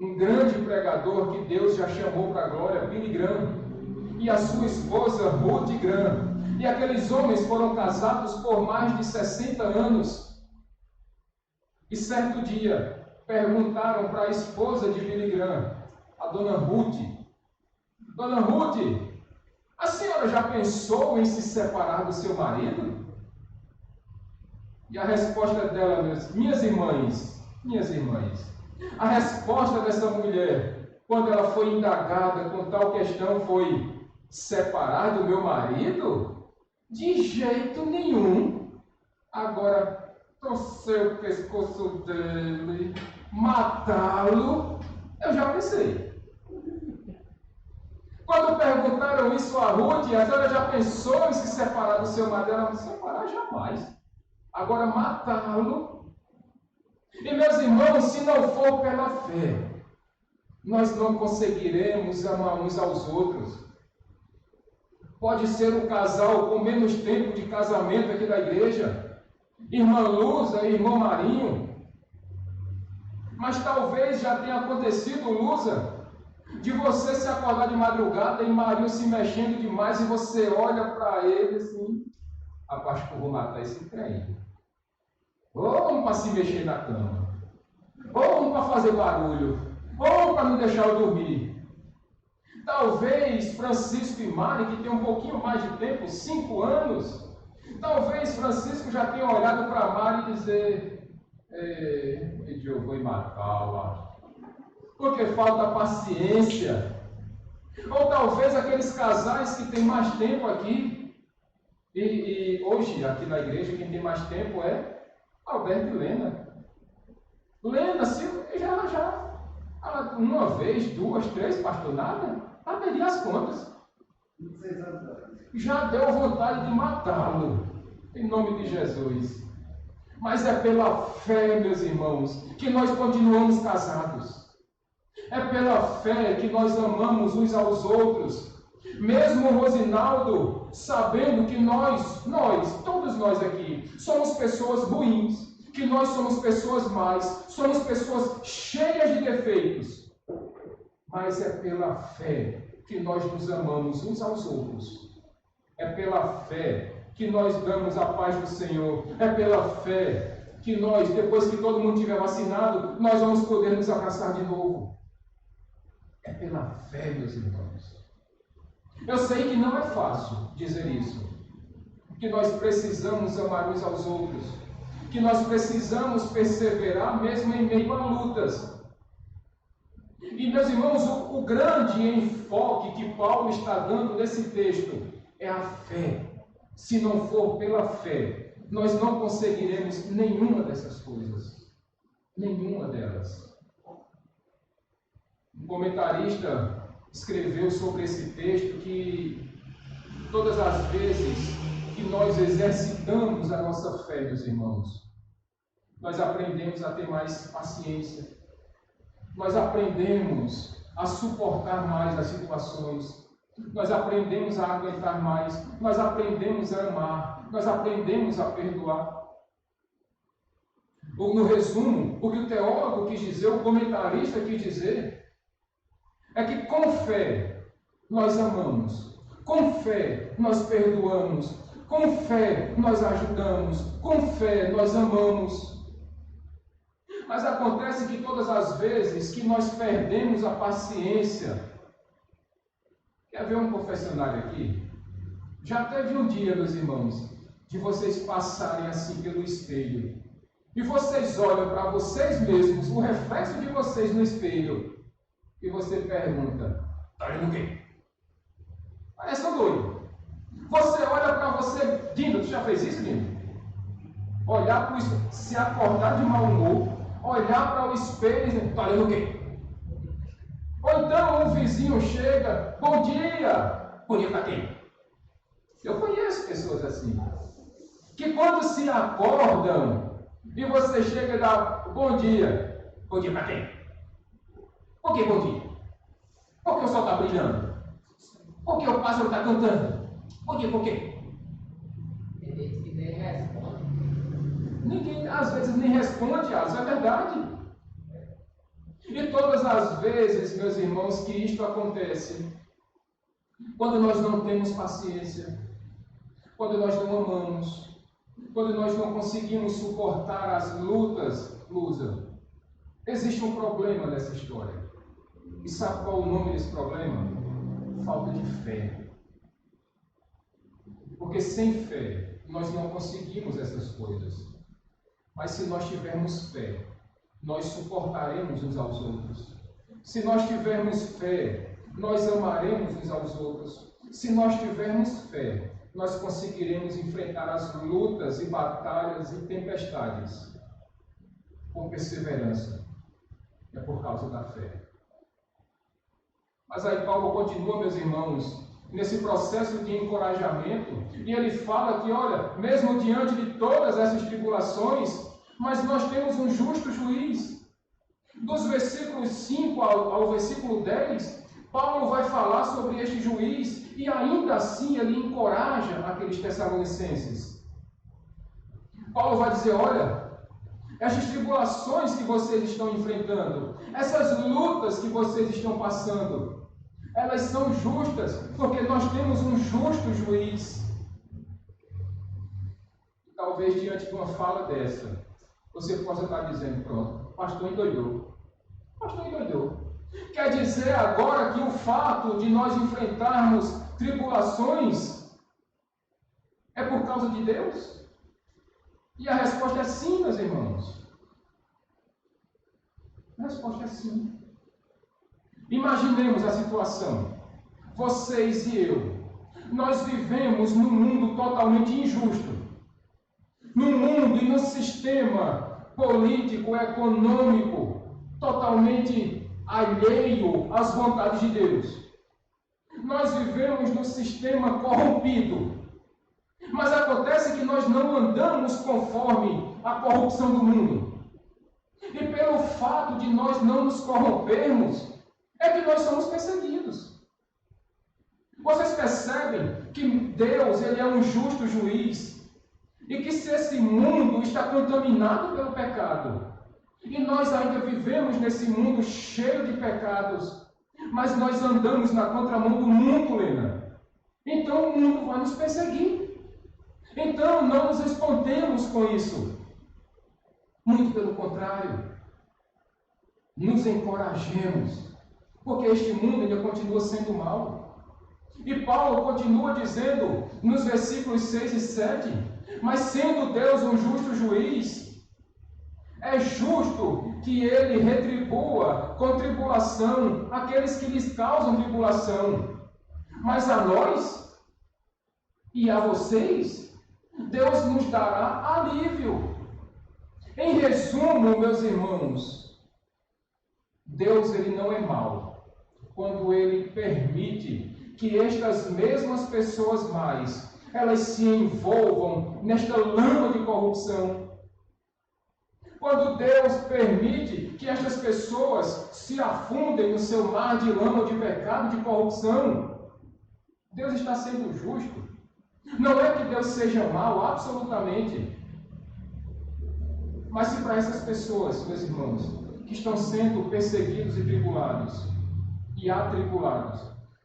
um grande pregador que Deus já chamou para a glória, Billy Graham, e a sua esposa Ruth Graham. E aqueles homens foram casados por mais de 60 anos. E certo dia perguntaram para a esposa de Billy Graham, a dona Ruth: Dona Ruth, a senhora já pensou em se separar do seu marido? E a resposta dela, minhas irmãs, a resposta dessa mulher quando ela foi indagada com tal questão, foi separar do meu marido? De jeito nenhum. Agora, torcer o pescoço dele, matá-lo, eu já pensei. Quando perguntaram isso a Ruth, a senhora já pensou em se separar do seu marido? Ela não se separar jamais. Agora, matá-lo. E meus irmãos, se não for pela fé, nós não conseguiremos amar uns aos outros. Pode ser um casal com menos tempo de casamento aqui da igreja, irmã Luza e irmão Marinho. Mas talvez já tenha acontecido, Luza, de você se acordar de madrugada e Marinho se mexendo demais e você olha para ele assim, rapaz, que eu vou matar esse trem. Ou um para se mexer na cama, ou um para fazer barulho, ou um para não deixar eu dormir. Talvez Francisco e Mari, que tem um pouquinho mais de tempo, 5 anos, talvez Francisco já tenha olhado para Mari e dizer, eu vou matá-la, porque falta paciência. Ou talvez aqueles casais que têm mais tempo aqui, e hoje aqui na igreja quem tem mais tempo é Alberto e Lena. Lena, se já uma vez, 2, 3, pastor, nada, ela perdia as contas. 26 anos. Já deu vontade de matá-lo, em nome de Jesus. Mas é pela fé, meus irmãos, que nós continuamos casados. É pela fé que nós amamos uns aos outros. Mesmo Rosinaldo, sabendo que nós, todos nós aqui, somos pessoas ruins, que nós somos pessoas más, somos pessoas cheias de defeitos. Mas é pela fé que nós nos amamos uns aos outros. É pela fé que nós damos a paz do Senhor. É pela fé que nós, depois que todo mundo tiver vacinado, nós vamos poder nos abraçar de novo. É pela fé, meus irmãos. Eu sei que não é fácil dizer isso. Que nós precisamos amar uns aos outros. Que nós precisamos perseverar mesmo em meio a lutas. E, meus irmãos, o grande enfoque que Paulo está dando nesse texto é a fé. Se não for pela fé, nós não conseguiremos nenhuma dessas coisas. Nenhuma delas. Um comentarista escreveu sobre esse texto que todas as vezes que nós exercitamos a nossa fé, meus irmãos, nós aprendemos a ter mais paciência, nós aprendemos a suportar mais as situações, nós aprendemos a aguentar mais, nós aprendemos a amar, nós aprendemos a perdoar. Ou, no resumo, o que o teólogo quis dizer, o comentarista quis dizer, é que com fé nós amamos, com fé nós perdoamos, com fé nós ajudamos, com fé nós amamos. Mas acontece que todas as vezes que nós perdemos a paciência, quer ver um confessionário aqui? Já teve um dia, meus irmãos, de vocês passarem assim pelo espelho, e vocês olham para vocês mesmos, o reflexo de vocês no espelho, e você pergunta, está olhando o quê? Parece um doido. Você olha para você, Dino, tu já fez isso, Dino? Olhar para o espelho, se acordar de mau humor, olhar para o espelho e dizer, está olhando o quê? Ou então um vizinho chega, bom dia! Bom dia para quem? Eu conheço pessoas assim, que quando se acordam e você chega e dá bom dia para quem? Por que bom dia? Porque o sol está brilhando? Porque o pássaro está cantando? Por quê? Ninguém às vezes nem responde, isso é verdade. E todas as vezes, meus irmãos, que isto acontece, quando nós não temos paciência, quando nós não amamos, quando nós não conseguimos suportar as lutas, Lusa, existe um problema nessa história. E sabe qual é o nome desse problema? Falta de fé. Porque sem fé, nós não conseguimos essas coisas. Mas se nós tivermos fé, nós suportaremos uns aos outros. Se nós tivermos fé, nós amaremos uns aos outros. Se nós tivermos fé, nós conseguiremos enfrentar as lutas e batalhas e tempestades com perseverança. É por causa da fé. Mas aí Paulo continua, meus irmãos, nesse processo de encorajamento, e ele fala que, olha, mesmo diante de todas essas tribulações, mas nós temos um justo juiz. Dos versículos 5 ao versículo 10, Paulo vai falar sobre este juiz, e ainda assim ele encoraja aqueles tessalonicenses. Paulo vai dizer, olha, essas tribulações que vocês estão enfrentando, essas lutas que vocês estão passando, elas são justas, porque nós temos um justo juiz. Talvez diante de uma fala dessa, você possa estar dizendo, pronto, pastor endoidou. Pastor endoidou. Quer dizer agora que o fato de nós enfrentarmos tribulações é por causa de Deus? E a resposta é sim, meus irmãos. A resposta é sim. Imaginemos a situação. Vocês e eu. Nós vivemos num mundo totalmente injusto. Num mundo e num sistema político, econômico, totalmente alheio às vontades de Deus. Nós vivemos num sistema corrompido. Mas acontece que nós não andamos conforme a corrupção do mundo. E pelo fato de nós não nos corrompermos, é que nós somos perseguidos. Vocês percebem que Deus, ele é um justo juiz, e que se esse mundo está contaminado pelo pecado, e nós ainda vivemos nesse mundo cheio de pecados, mas nós andamos na contramão do mundo, Lena, então o mundo vai nos perseguir. Então não nos espantemos com isso. Muito pelo contrário, nos encorajemos, porque este mundo ainda continua sendo mau. E Paulo continua dizendo nos versículos 6 e 7, mas sendo Deus um justo juiz, é justo que ele retribua com tribulação aqueles que lhes causam tribulação. Mas a nós e a vocês, Deus nos dará alívio. Em resumo, meus irmãos, Deus ele não é mau quando ele permite que estas mesmas pessoas mais, elas se envolvam nesta lama de corrupção. Quando Deus permite que estas pessoas se afundem no seu mar de lama de pecado, de corrupção, Deus está sendo justo. Não é que Deus seja mau, absolutamente. Mas se para essas pessoas, meus irmãos, que estão sendo perseguidos e tribulados, e atribulados,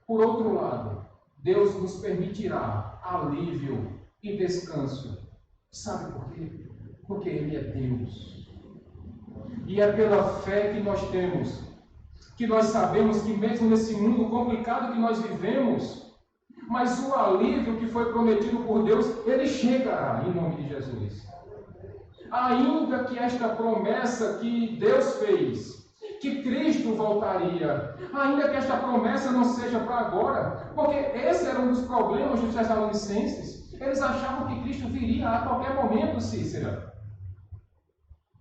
por outro lado, Deus nos permitirá alívio e descanso. Sabe por quê? Porque Ele é Deus. E é pela fé que nós temos, que nós sabemos que mesmo nesse mundo complicado que nós vivemos, mas o alívio que foi prometido por Deus, ele chegará em nome de Jesus. Ainda que esta promessa que Deus fez, que Cristo voltaria, ainda que esta promessa não seja para agora, porque esse era um dos problemas dos tessalonicenses. Eles achavam que Cristo viria a qualquer momento, Cícera.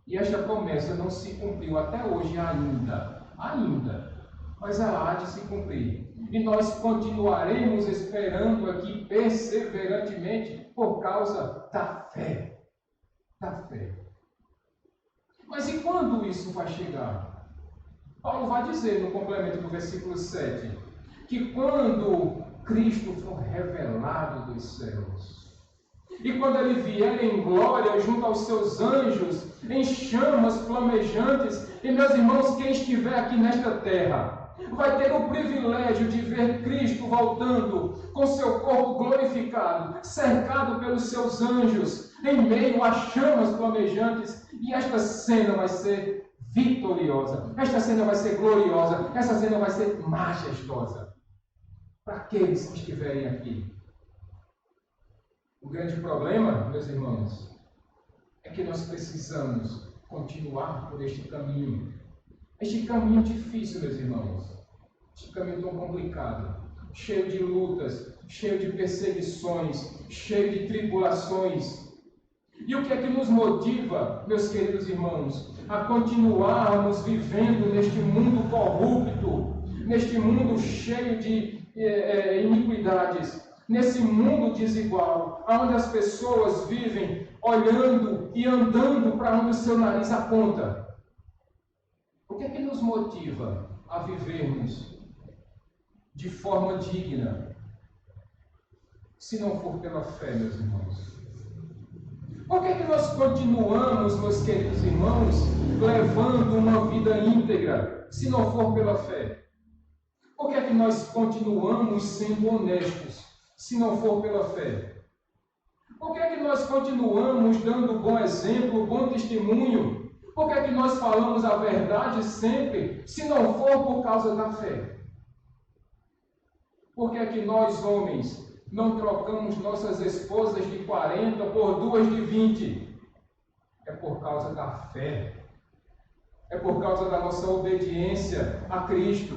E esta promessa não se cumpriu até hoje ainda, mas ela há de se cumprir. E nós continuaremos esperando aqui perseverantemente por causa da fé. Da fé. Mas e quando isso vai chegar? Paulo vai dizer no complemento do versículo 7, que quando Cristo for revelado dos céus, e quando ele vier em glória junto aos seus anjos, em chamas flamejantes, e meus irmãos, quem estiver aqui nesta terra, vai ter o privilégio de ver Cristo voltando com seu corpo glorificado, cercado pelos seus anjos, em meio a chamas flamejantes, e esta cena vai ser vitoriosa, esta cena vai ser gloriosa, esta cena vai ser majestosa para aqueles que estiverem aqui. O grande problema, meus irmãos, é que nós precisamos continuar por este caminho, Este caminho difícil, meus irmãos, este caminho tão complicado, cheio de lutas, cheio de perseguições, cheio de tribulações. E o que é que nos motiva, meus queridos irmãos, a continuarmos vivendo neste mundo corrupto, neste mundo cheio de iniquidades, nesse mundo desigual, onde as pessoas vivem olhando e andando para onde o seu nariz aponta? O que é que nos motiva a vivermos de forma digna, se não for pela fé, meus irmãos? Por que é que nós continuamos, meus queridos irmãos, levando uma vida íntegra, se não for pela fé? Por que é que nós continuamos sendo honestos, se não for pela fé? Por que é que nós continuamos dando bom exemplo, bom testemunho? Por que é que nós falamos a verdade sempre, se não for por causa da fé? Por que é que nós, homens, não trocamos nossas esposas de 40 por duas de 20? É por causa da fé. É por causa da nossa obediência a Cristo.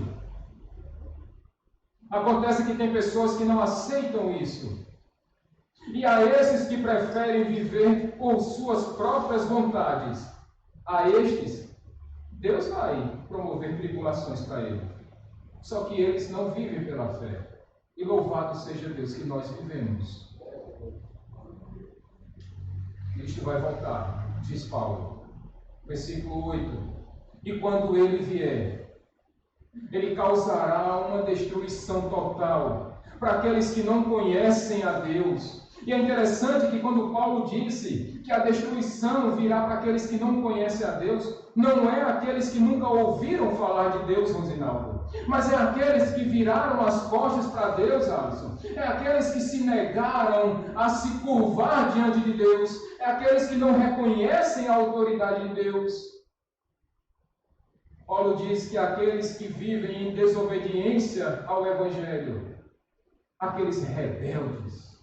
Acontece que tem pessoas que não aceitam isso. E a esses que preferem viver por suas próprias vontades, a estes, Deus vai promover tribulações para eles. Só que eles não vivem pela fé. E louvado seja Deus que nós vivemos. Cristo vai voltar, diz Paulo. Versículo 8. E quando ele vier, ele causará uma destruição total para aqueles que não conhecem a Deus. E é interessante que quando Paulo disse que a destruição virá para aqueles que não conhecem a Deus, não é aqueles que nunca ouviram falar de Deus, Rosinaldo, mas é aqueles que viraram as costas para Deus, Alisson. É aqueles que se negaram a se curvar diante de Deus. É aqueles que não reconhecem a autoridade de Deus. Paulo diz que aqueles que vivem em desobediência ao Evangelho, aqueles rebeldes,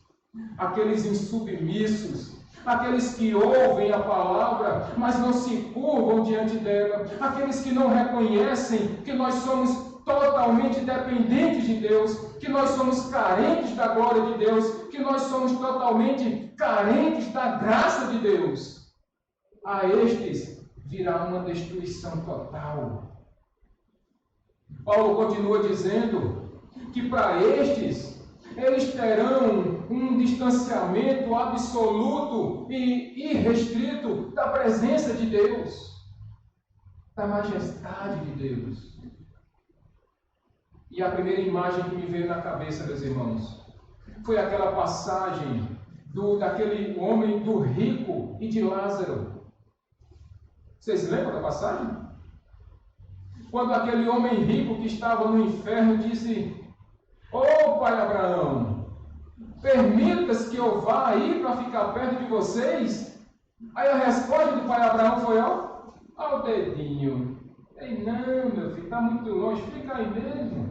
aqueles insubmissos, aqueles que ouvem a palavra, mas não se curvam diante dela, aqueles que não reconhecem que nós somos totalmente dependentes de Deus, que nós somos carentes da glória de Deus, que nós somos totalmente carentes da graça de Deus. A estes virá uma destruição total. Paulo continua dizendo que para estes, eles terão um distanciamento absoluto e irrestrito da presença de Deus, da majestade de Deus. E a primeira imagem que me veio na cabeça, meus irmãos, foi aquela passagem daquele homem do rico e de Lázaro. Vocês lembram da passagem? Quando aquele homem rico que estava no inferno disse: "Ô pai Abraão, permita-se que eu vá aí para ficar perto de vocês?" Aí a resposta do pai Abraão foi: ó o dedinho. Ei, não, meu filho, está muito longe, fica aí mesmo.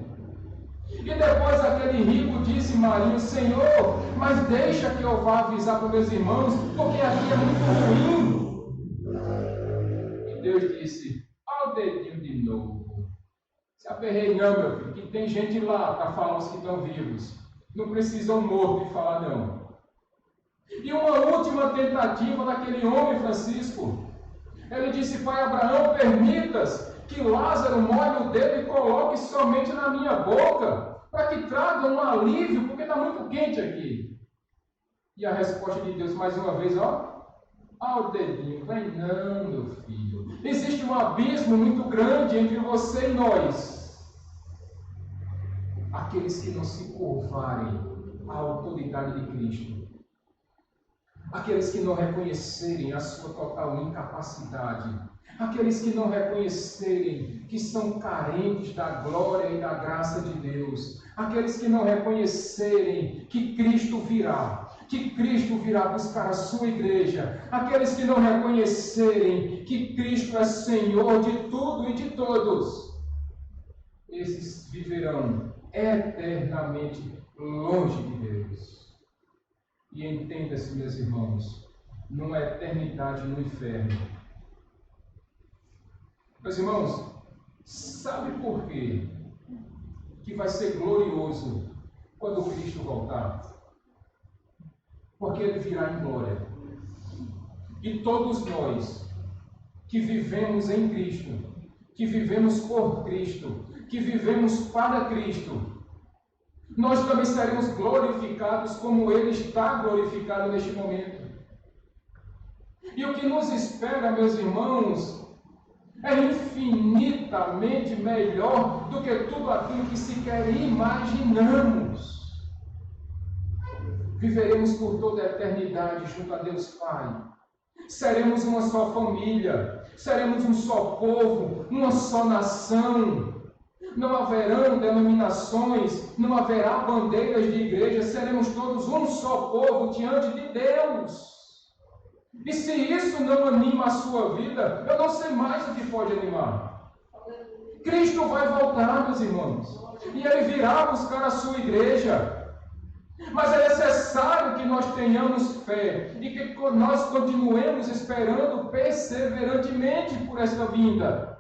E depois aquele rico disse: Marinho, Senhor, mas deixa que eu vá avisar para meus irmãos, porque aqui é muito ruim. E Deus disse: ó o dedinho de novo. Se aperrei não, meu filho, que tem gente lá para falar os que estão vivos. Não precisam morto de falar não. E uma última tentativa daquele homem, Francisco. Ele disse: pai Abraão, permitas que Lázaro molhe o dedo e coloque somente na minha boca, para que traga um alívio, porque está muito quente aqui. E a resposta de Deus, mais uma vez, o dedinho, vem não, meu filho. Existe um abismo muito grande entre você e nós. Aqueles que não se curvarem à autoridade de Cristo. Aqueles que não reconhecerem a sua total incapacidade. Aqueles que não reconhecerem que são carentes da glória e da graça de Deus. Aqueles que não reconhecerem que Cristo virá. Que Cristo virá buscar a sua igreja. Aqueles que não reconhecerem que Cristo é Senhor de tudo e de todos. Esses viverão eternamente longe de Deus. E entenda-se, meus irmãos, numa eternidade no inferno. Meus irmãos, Sabe por quê? Que vai ser glorioso quando Cristo voltar? Porque Ele virá em glória. E todos nós que vivemos em Cristo, que vivemos por Cristo, que vivemos para Cristo, nós também seremos glorificados como Ele está glorificado neste momento. E o que nos espera, meus irmãos, é infinitamente melhor do que tudo aquilo que sequer imaginamos. Viveremos por toda a eternidade junto a Deus Pai. Seremos uma só família, seremos um só povo, uma só nação. Não haverão denominações, não haverá bandeiras de igreja, seremos todos um só povo diante de Deus. E se isso não anima a sua vida, eu não sei mais o que pode animar. Cristo vai voltar, meus irmãos, e Ele virá buscar a sua igreja. Mas é necessário que nós tenhamos fé e que nós continuemos esperando perseverantemente por esta vinda.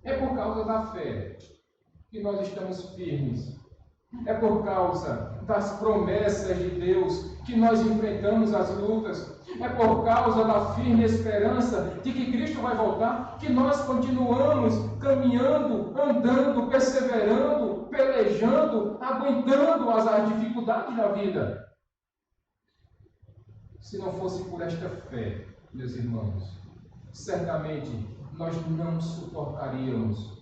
É por causa da fé que nós estamos firmes. É por causa das promessas de Deus que nós enfrentamos as lutas. É por causa da firme esperança de que Cristo vai voltar que nós continuamos caminhando, andando, perseverando, pelejando, aguentando as dificuldades da vida. Se não fosse por esta fé, meus irmãos, certamente nós não suportaríamos.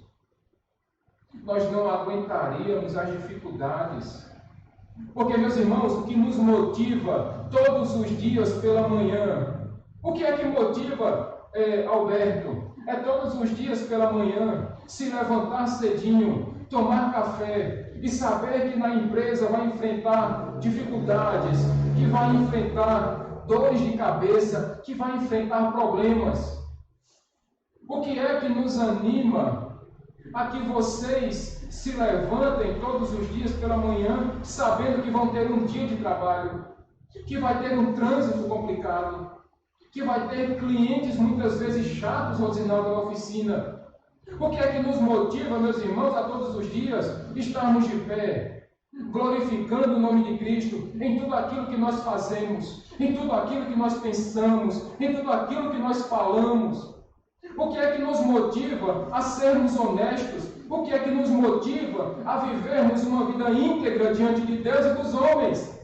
Nós não aguentaríamos as dificuldades. Porque, meus irmãos, o que nos motiva todos os dias pela manhã, o que é que motiva, Alberto? É todos os dias pela manhã se levantar cedinho, tomar café e saber que na empresa vai enfrentar dificuldades, que vai enfrentar dores de cabeça, que vai enfrentar problemas. O que é que nos anima a que vocês se levantem todos os dias pela manhã, sabendo que vão ter um dia de trabalho, que vai ter um trânsito complicado, que vai ter clientes muitas vezes chatos rosinando na oficina? O que é que nos motiva, meus irmãos, a todos os dias estarmos de pé, glorificando o nome de Cristo em tudo aquilo que nós fazemos, em tudo aquilo que nós pensamos, em tudo aquilo que nós falamos? O que é que nos motiva a sermos honestos? O que é que nos motiva a vivermos uma vida íntegra diante de Deus e dos homens?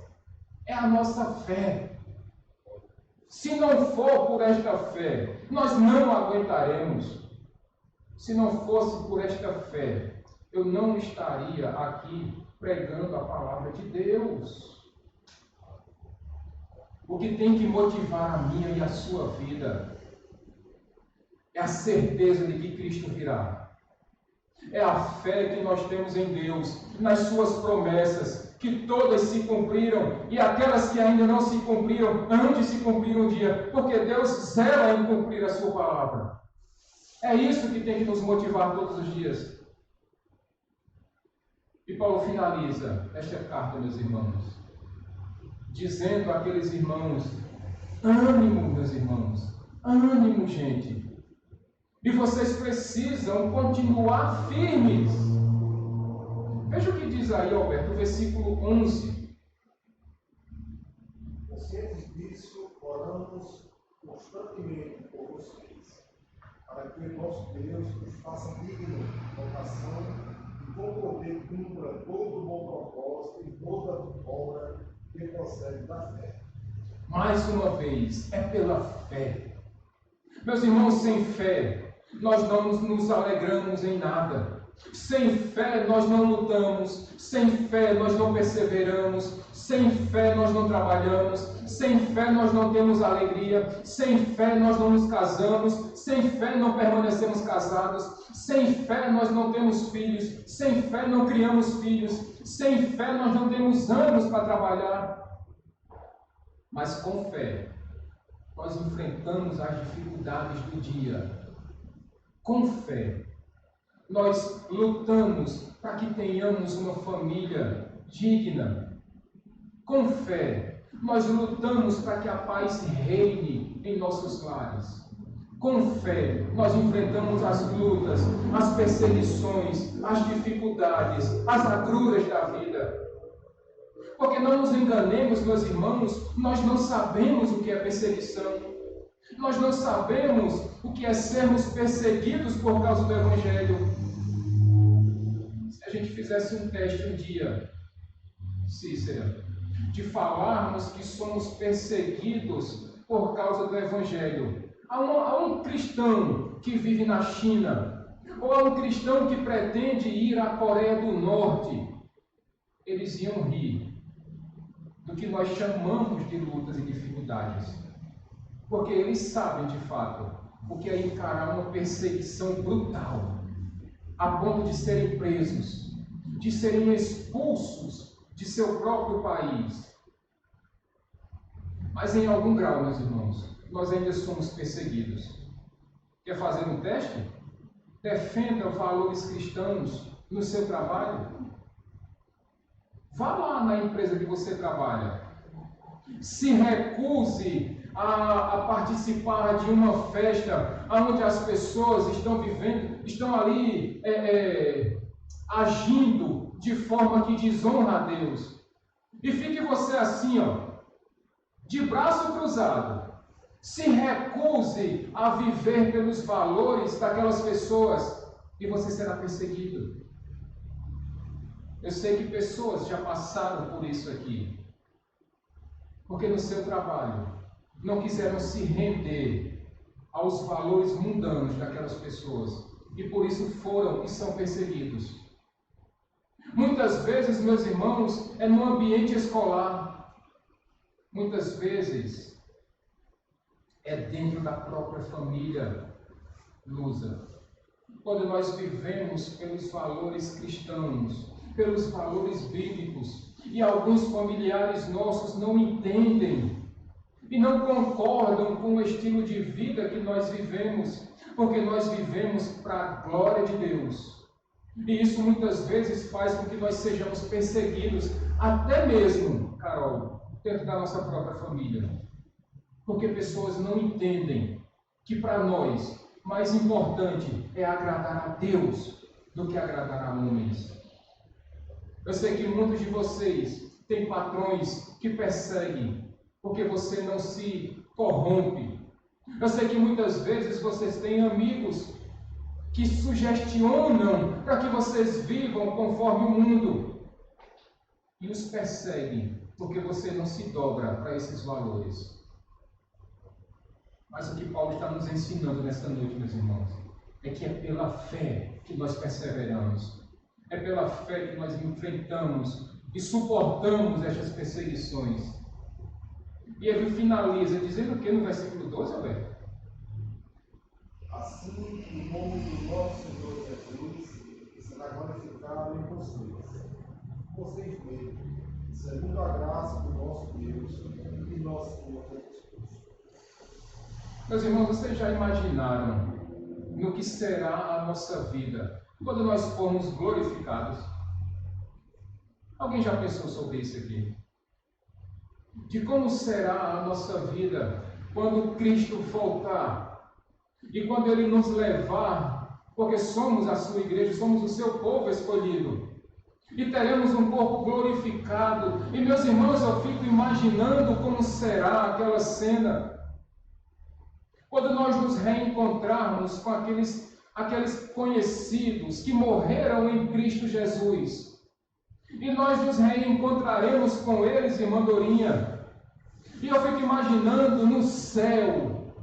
É a nossa fé. Se não for por esta fé, nós não aguentaremos. Se não fosse por esta fé, eu não estaria aqui pregando a palavra de Deus. O que tem que motivar a minha e a sua vida é a certeza de que Cristo virá. É a fé que nós temos em Deus, nas suas promessas, que todas se cumpriram, e aquelas que ainda não se cumpriram, antes de se cumprir um dia, porque Deus zela em cumprir a sua palavra. É isso que tem que nos motivar todos os dias. E Paulo finaliza esta carta, meus irmãos, dizendo àqueles irmãos: ânimo, meus irmãos, ânimo, gente. E vocês precisam continuar firmes. Veja o que diz aí, Alberto, o versículo 11. Conscientes disso, oramos constantemente por vocês, para que o nosso Deus nos faça digno de vocação e com poder cumpra todo o bom propósito e toda obra que procede da fé. Mais uma vez, é pela fé. Meus irmãos, sem fé, nós não nos alegramos em nada. Sem fé nós não lutamos, sem fé nós não perseveramos, sem fé nós não trabalhamos, sem fé nós não temos alegria, sem fé nós não nos casamos, sem fé não permanecemos casados, sem fé nós não temos filhos, sem fé não criamos filhos, sem fé nós não temos ânimos para trabalhar. Mas com fé nós enfrentamos as dificuldades do dia. Com fé, nós lutamos para que tenhamos uma família digna. Com fé, nós lutamos para que a paz reine em nossos lares. Com fé, nós enfrentamos as lutas, as perseguições, as dificuldades, as agruras da vida. Porque não nos enganemos, meus irmãos, nós não sabemos o que é perseguição. Nós não sabemos o que é sermos perseguidos por causa do Evangelho. Se a gente fizesse um teste um dia, Cícera, de falarmos que somos perseguidos por causa do Evangelho, a um cristão que vive na China, ou a um cristão que pretende ir à Coreia do Norte, eles iam rir do que nós chamamos de lutas e dificuldades. Porque eles sabem de fato o que é encarar uma perseguição brutal, a ponto de serem presos, de serem expulsos de seu próprio país. Mas em algum grau, meus irmãos, nós ainda somos perseguidos. Quer fazer um teste? Defenda valores cristãos no seu trabalho. Vá lá na empresa que você trabalha. Se recuse a participar de uma festa onde as pessoas estão ali agindo de forma que desonra a Deus. E fique você assim, de braço cruzado. Se recuse a viver pelos valores daquelas pessoas e você será perseguido. Eu sei que pessoas já passaram por isso aqui. Porque no seu trabalho não quiseram se render aos valores mundanos daquelas pessoas. E por isso foram e são perseguidos. Muitas vezes, meus irmãos, é no ambiente escolar. Muitas vezes é dentro da própria família lusa. Quando nós vivemos pelos valores cristãos, pelos valores bíblicos, e alguns familiares nossos não entendem e não concordam com o estilo de vida que nós vivemos, porque nós vivemos para a glória de Deus. E isso muitas vezes faz com que nós sejamos perseguidos, até mesmo, Carol, dentro da nossa própria família. Porque pessoas não entendem que para nós, mais importante é agradar a Deus do que agradar a homens. Eu sei que muitos de vocês têm patrões que perseguem, porque você não se corrompe. Eu sei que muitas vezes vocês têm amigos que sugestionam para que vocês vivam conforme o mundo. E os perseguem, porque você não se dobra para esses valores. Mas o que Paulo está nos ensinando nesta noite, meus irmãos, é que é pela fé que nós perseveramos. É pela fé que nós enfrentamos e suportamos estas perseguições. E ele finaliza dizendo o que no versículo 12, Alberto? Assim, o nome do nosso Senhor Jesus será glorificado em vocês mesmos, segundo a graça do nosso Deus e nosso Senhor Jesus Cristo. Meus irmãos, vocês já imaginaram no que será a nossa vida quando nós formos glorificados? Alguém já pensou sobre isso aqui? De como será a nossa vida quando Cristo voltar e quando Ele nos levar, porque somos a sua igreja, somos o seu povo escolhido, e teremos um corpo glorificado. E meus irmãos, eu fico imaginando como será aquela cena quando nós nos reencontrarmos com aqueles conhecidos que morreram em Cristo Jesus. E nós nos reencontraremos com eles, irmã Dorinha. E eu fico imaginando no céu,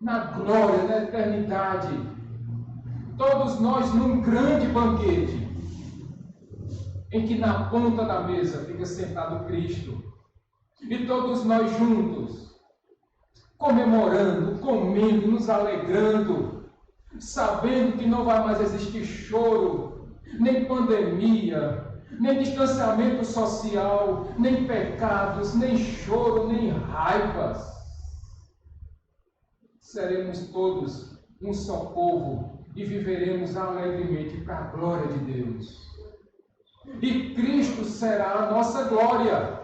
na glória, na eternidade, todos nós num grande banquete, em que na ponta da mesa fica sentado Cristo. E todos nós juntos, comemorando, comendo, nos alegrando, sabendo que não vai mais existir choro, nem pandemia, nem distanciamento social, nem pecados, nem choro, nem raivas. Seremos todos um só povo e viveremos alegremente para a glória de Deus. E Cristo será a nossa glória,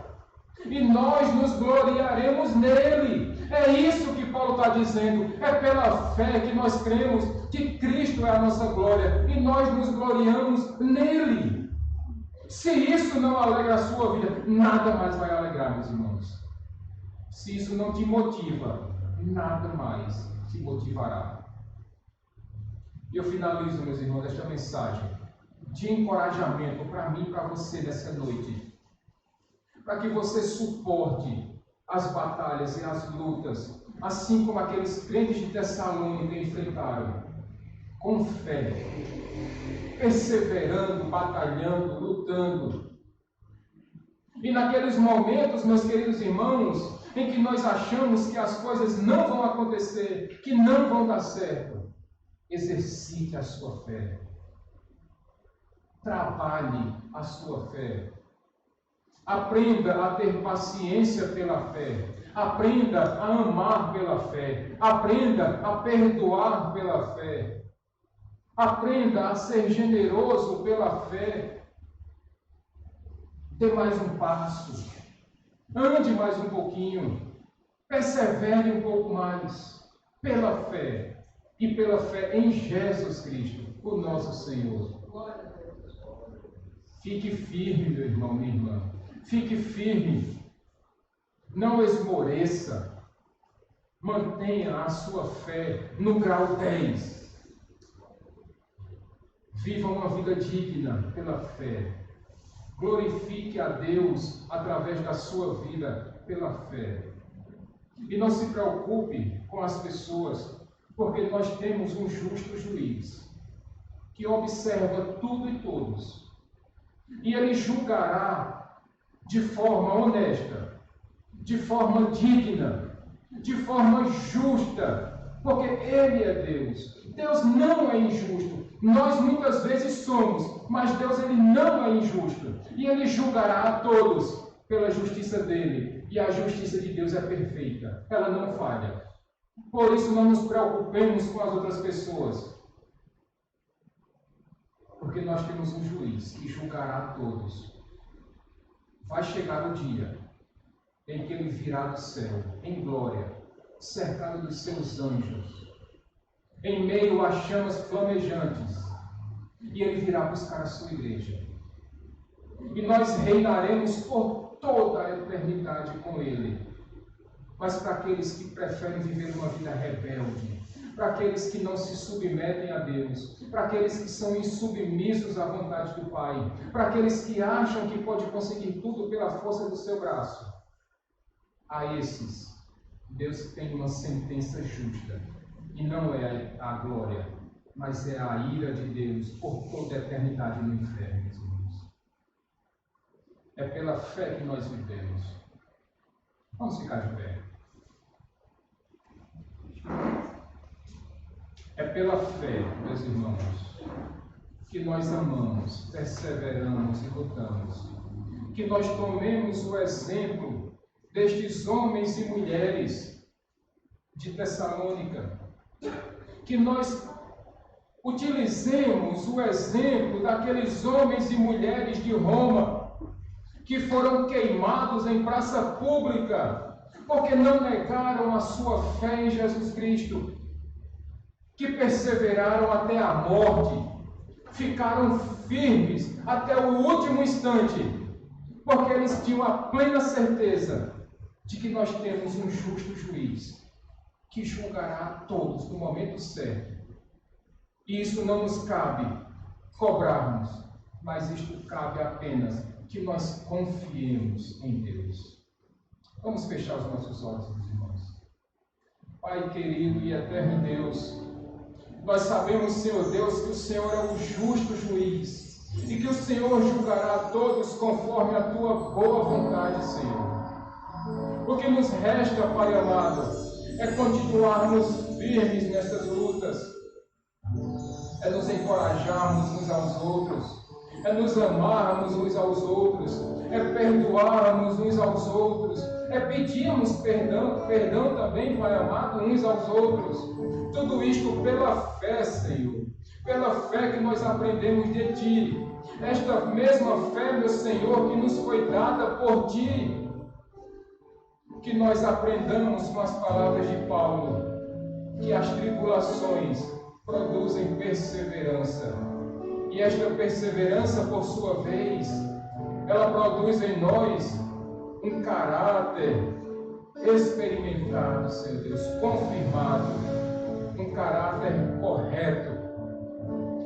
e nós nos gloriaremos nele. É isso que Paulo está dizendo, é pela fé que nós cremos que Cristo é a nossa glória e nós nos gloriamos nele. Se isso não alegra a sua vida, nada mais vai alegrar, meus irmãos. Se isso não te motiva, nada mais te motivará. E eu finalizo, meus irmãos, esta mensagem de encorajamento para mim e para você nessa noite. Para que você suporte as batalhas e as lutas, assim como aqueles crentes de Tessalônica enfrentaram, com fé, perseverando, batalhando, lutando. E naqueles momentos, meus queridos irmãos, em que nós achamos que as coisas não vão acontecer, que não vão dar certo, exercite a sua fé. Trabalhe a sua fé. Aprenda a ter paciência pela fé. Aprenda a amar pela fé. Aprenda a perdoar pela fé. Aprenda a ser generoso pela fé. Dê mais um passo. Ande mais um pouquinho. Persevere um pouco mais. Pela fé. E pela fé em Jesus Cristo, o nosso Senhor. Fique firme, meu irmão, minha irmã. Fique firme. Não esmoreça. Mantenha a sua fé no grau 10. Viva uma vida digna pela fé. Glorifique a Deus através da sua vida pela fé. E não se preocupe com as pessoas, porque nós temos um justo juiz que observa tudo e todos. E ele julgará de forma honesta, de forma digna, de forma justa, porque ele é Deus. Deus não é injusto. Nós muitas vezes somos, mas Deus ele não é injusto. E ele julgará a todos pela justiça dele. E a justiça de Deus é perfeita. Ela não falha. Por isso não nos preocupemos com as outras pessoas. Porque nós temos um juiz que julgará a todos. Vai chegar o dia em que ele virá do céu, em glória, cercado dos seus anjos, em meio a chamas flamejantes, e ele virá buscar a sua igreja. E nós reinaremos por toda a eternidade com ele. Mas para aqueles que preferem viver uma vida rebelde, para aqueles que não se submetem a Deus, para aqueles que são insubmissos à vontade do Pai, para aqueles que acham que pode conseguir tudo pela força do seu braço, a esses, Deus tem uma sentença justa. E não é a glória, mas é a ira de Deus por toda a eternidade no inferno, meus irmãos. É pela fé que nós vivemos. Vamos ficar de pé. É pela fé, meus irmãos, que nós amamos, perseveramos e lutamos. Que nós tomemos o exemplo destes homens e mulheres de Tessalônica. Que nós utilizemos o exemplo daqueles homens e mulheres de Roma que foram queimados em praça pública porque não negaram a sua fé em Jesus Cristo, que perseveraram até a morte, ficaram firmes até o último instante, porque eles tinham a plena certeza de que nós temos um justo juiz que julgará a todos no momento certo. E isso não nos cabe cobrarmos, mas isto cabe apenas que nós confiemos em Deus. Vamos fechar os nossos olhos, meus irmãos. Pai querido e eterno Deus, nós sabemos, Senhor Deus, que o Senhor é o justo juiz e que o Senhor julgará a todos conforme a tua boa vontade, Senhor. O que nos resta, Pai amado, é continuarmos firmes nessas lutas, é nos encorajarmos uns aos outros, é nos amarmos uns aos outros, é perdoarmos uns aos outros, é pedirmos perdão também, Pai amado, uns aos outros. Tudo isto pela fé, Senhor, pela fé que nós aprendemos de Ti. Esta mesma fé, meu Senhor, que nos foi dada por Ti. que nós aprendamos com as palavras de Paulo, que as tribulações produzem perseverança. E esta perseverança, por sua vez, ela produz em nós um caráter experimentado, Senhor Deus, confirmado, um caráter correto.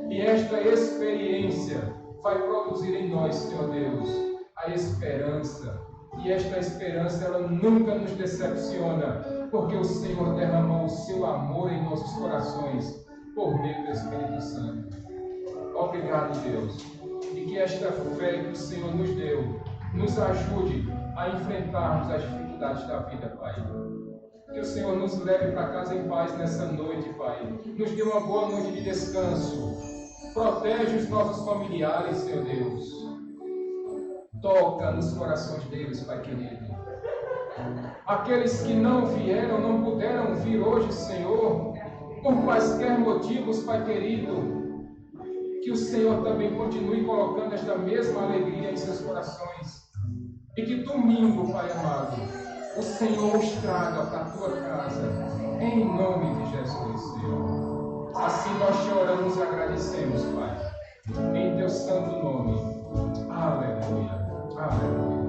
E esta experiência vai produzir em nós, Senhor Deus, a esperança. E esta esperança, ela nunca nos decepciona, porque o Senhor derramou o seu amor em nossos corações por meio do Espírito Santo. Obrigado, Deus. E que esta fé que o Senhor nos deu nos ajude a enfrentarmos as dificuldades da vida, Pai. Que o Senhor nos leve para casa em paz nessa noite, Pai. Nos dê uma boa noite de descanso. Protege os nossos familiares, Senhor Deus. Toca nos corações deles, Pai querido. Aqueles que não vieram, não puderam vir hoje, Senhor, por quaisquer motivos, Pai querido, que o Senhor também continue colocando esta mesma alegria em seus corações. E que domingo, Pai amado, o Senhor os traga para a tua casa, em nome de Jesus, Senhor. Assim nós te oramos e agradecemos, Pai, em teu santo nome. Aleluia. Aleluia.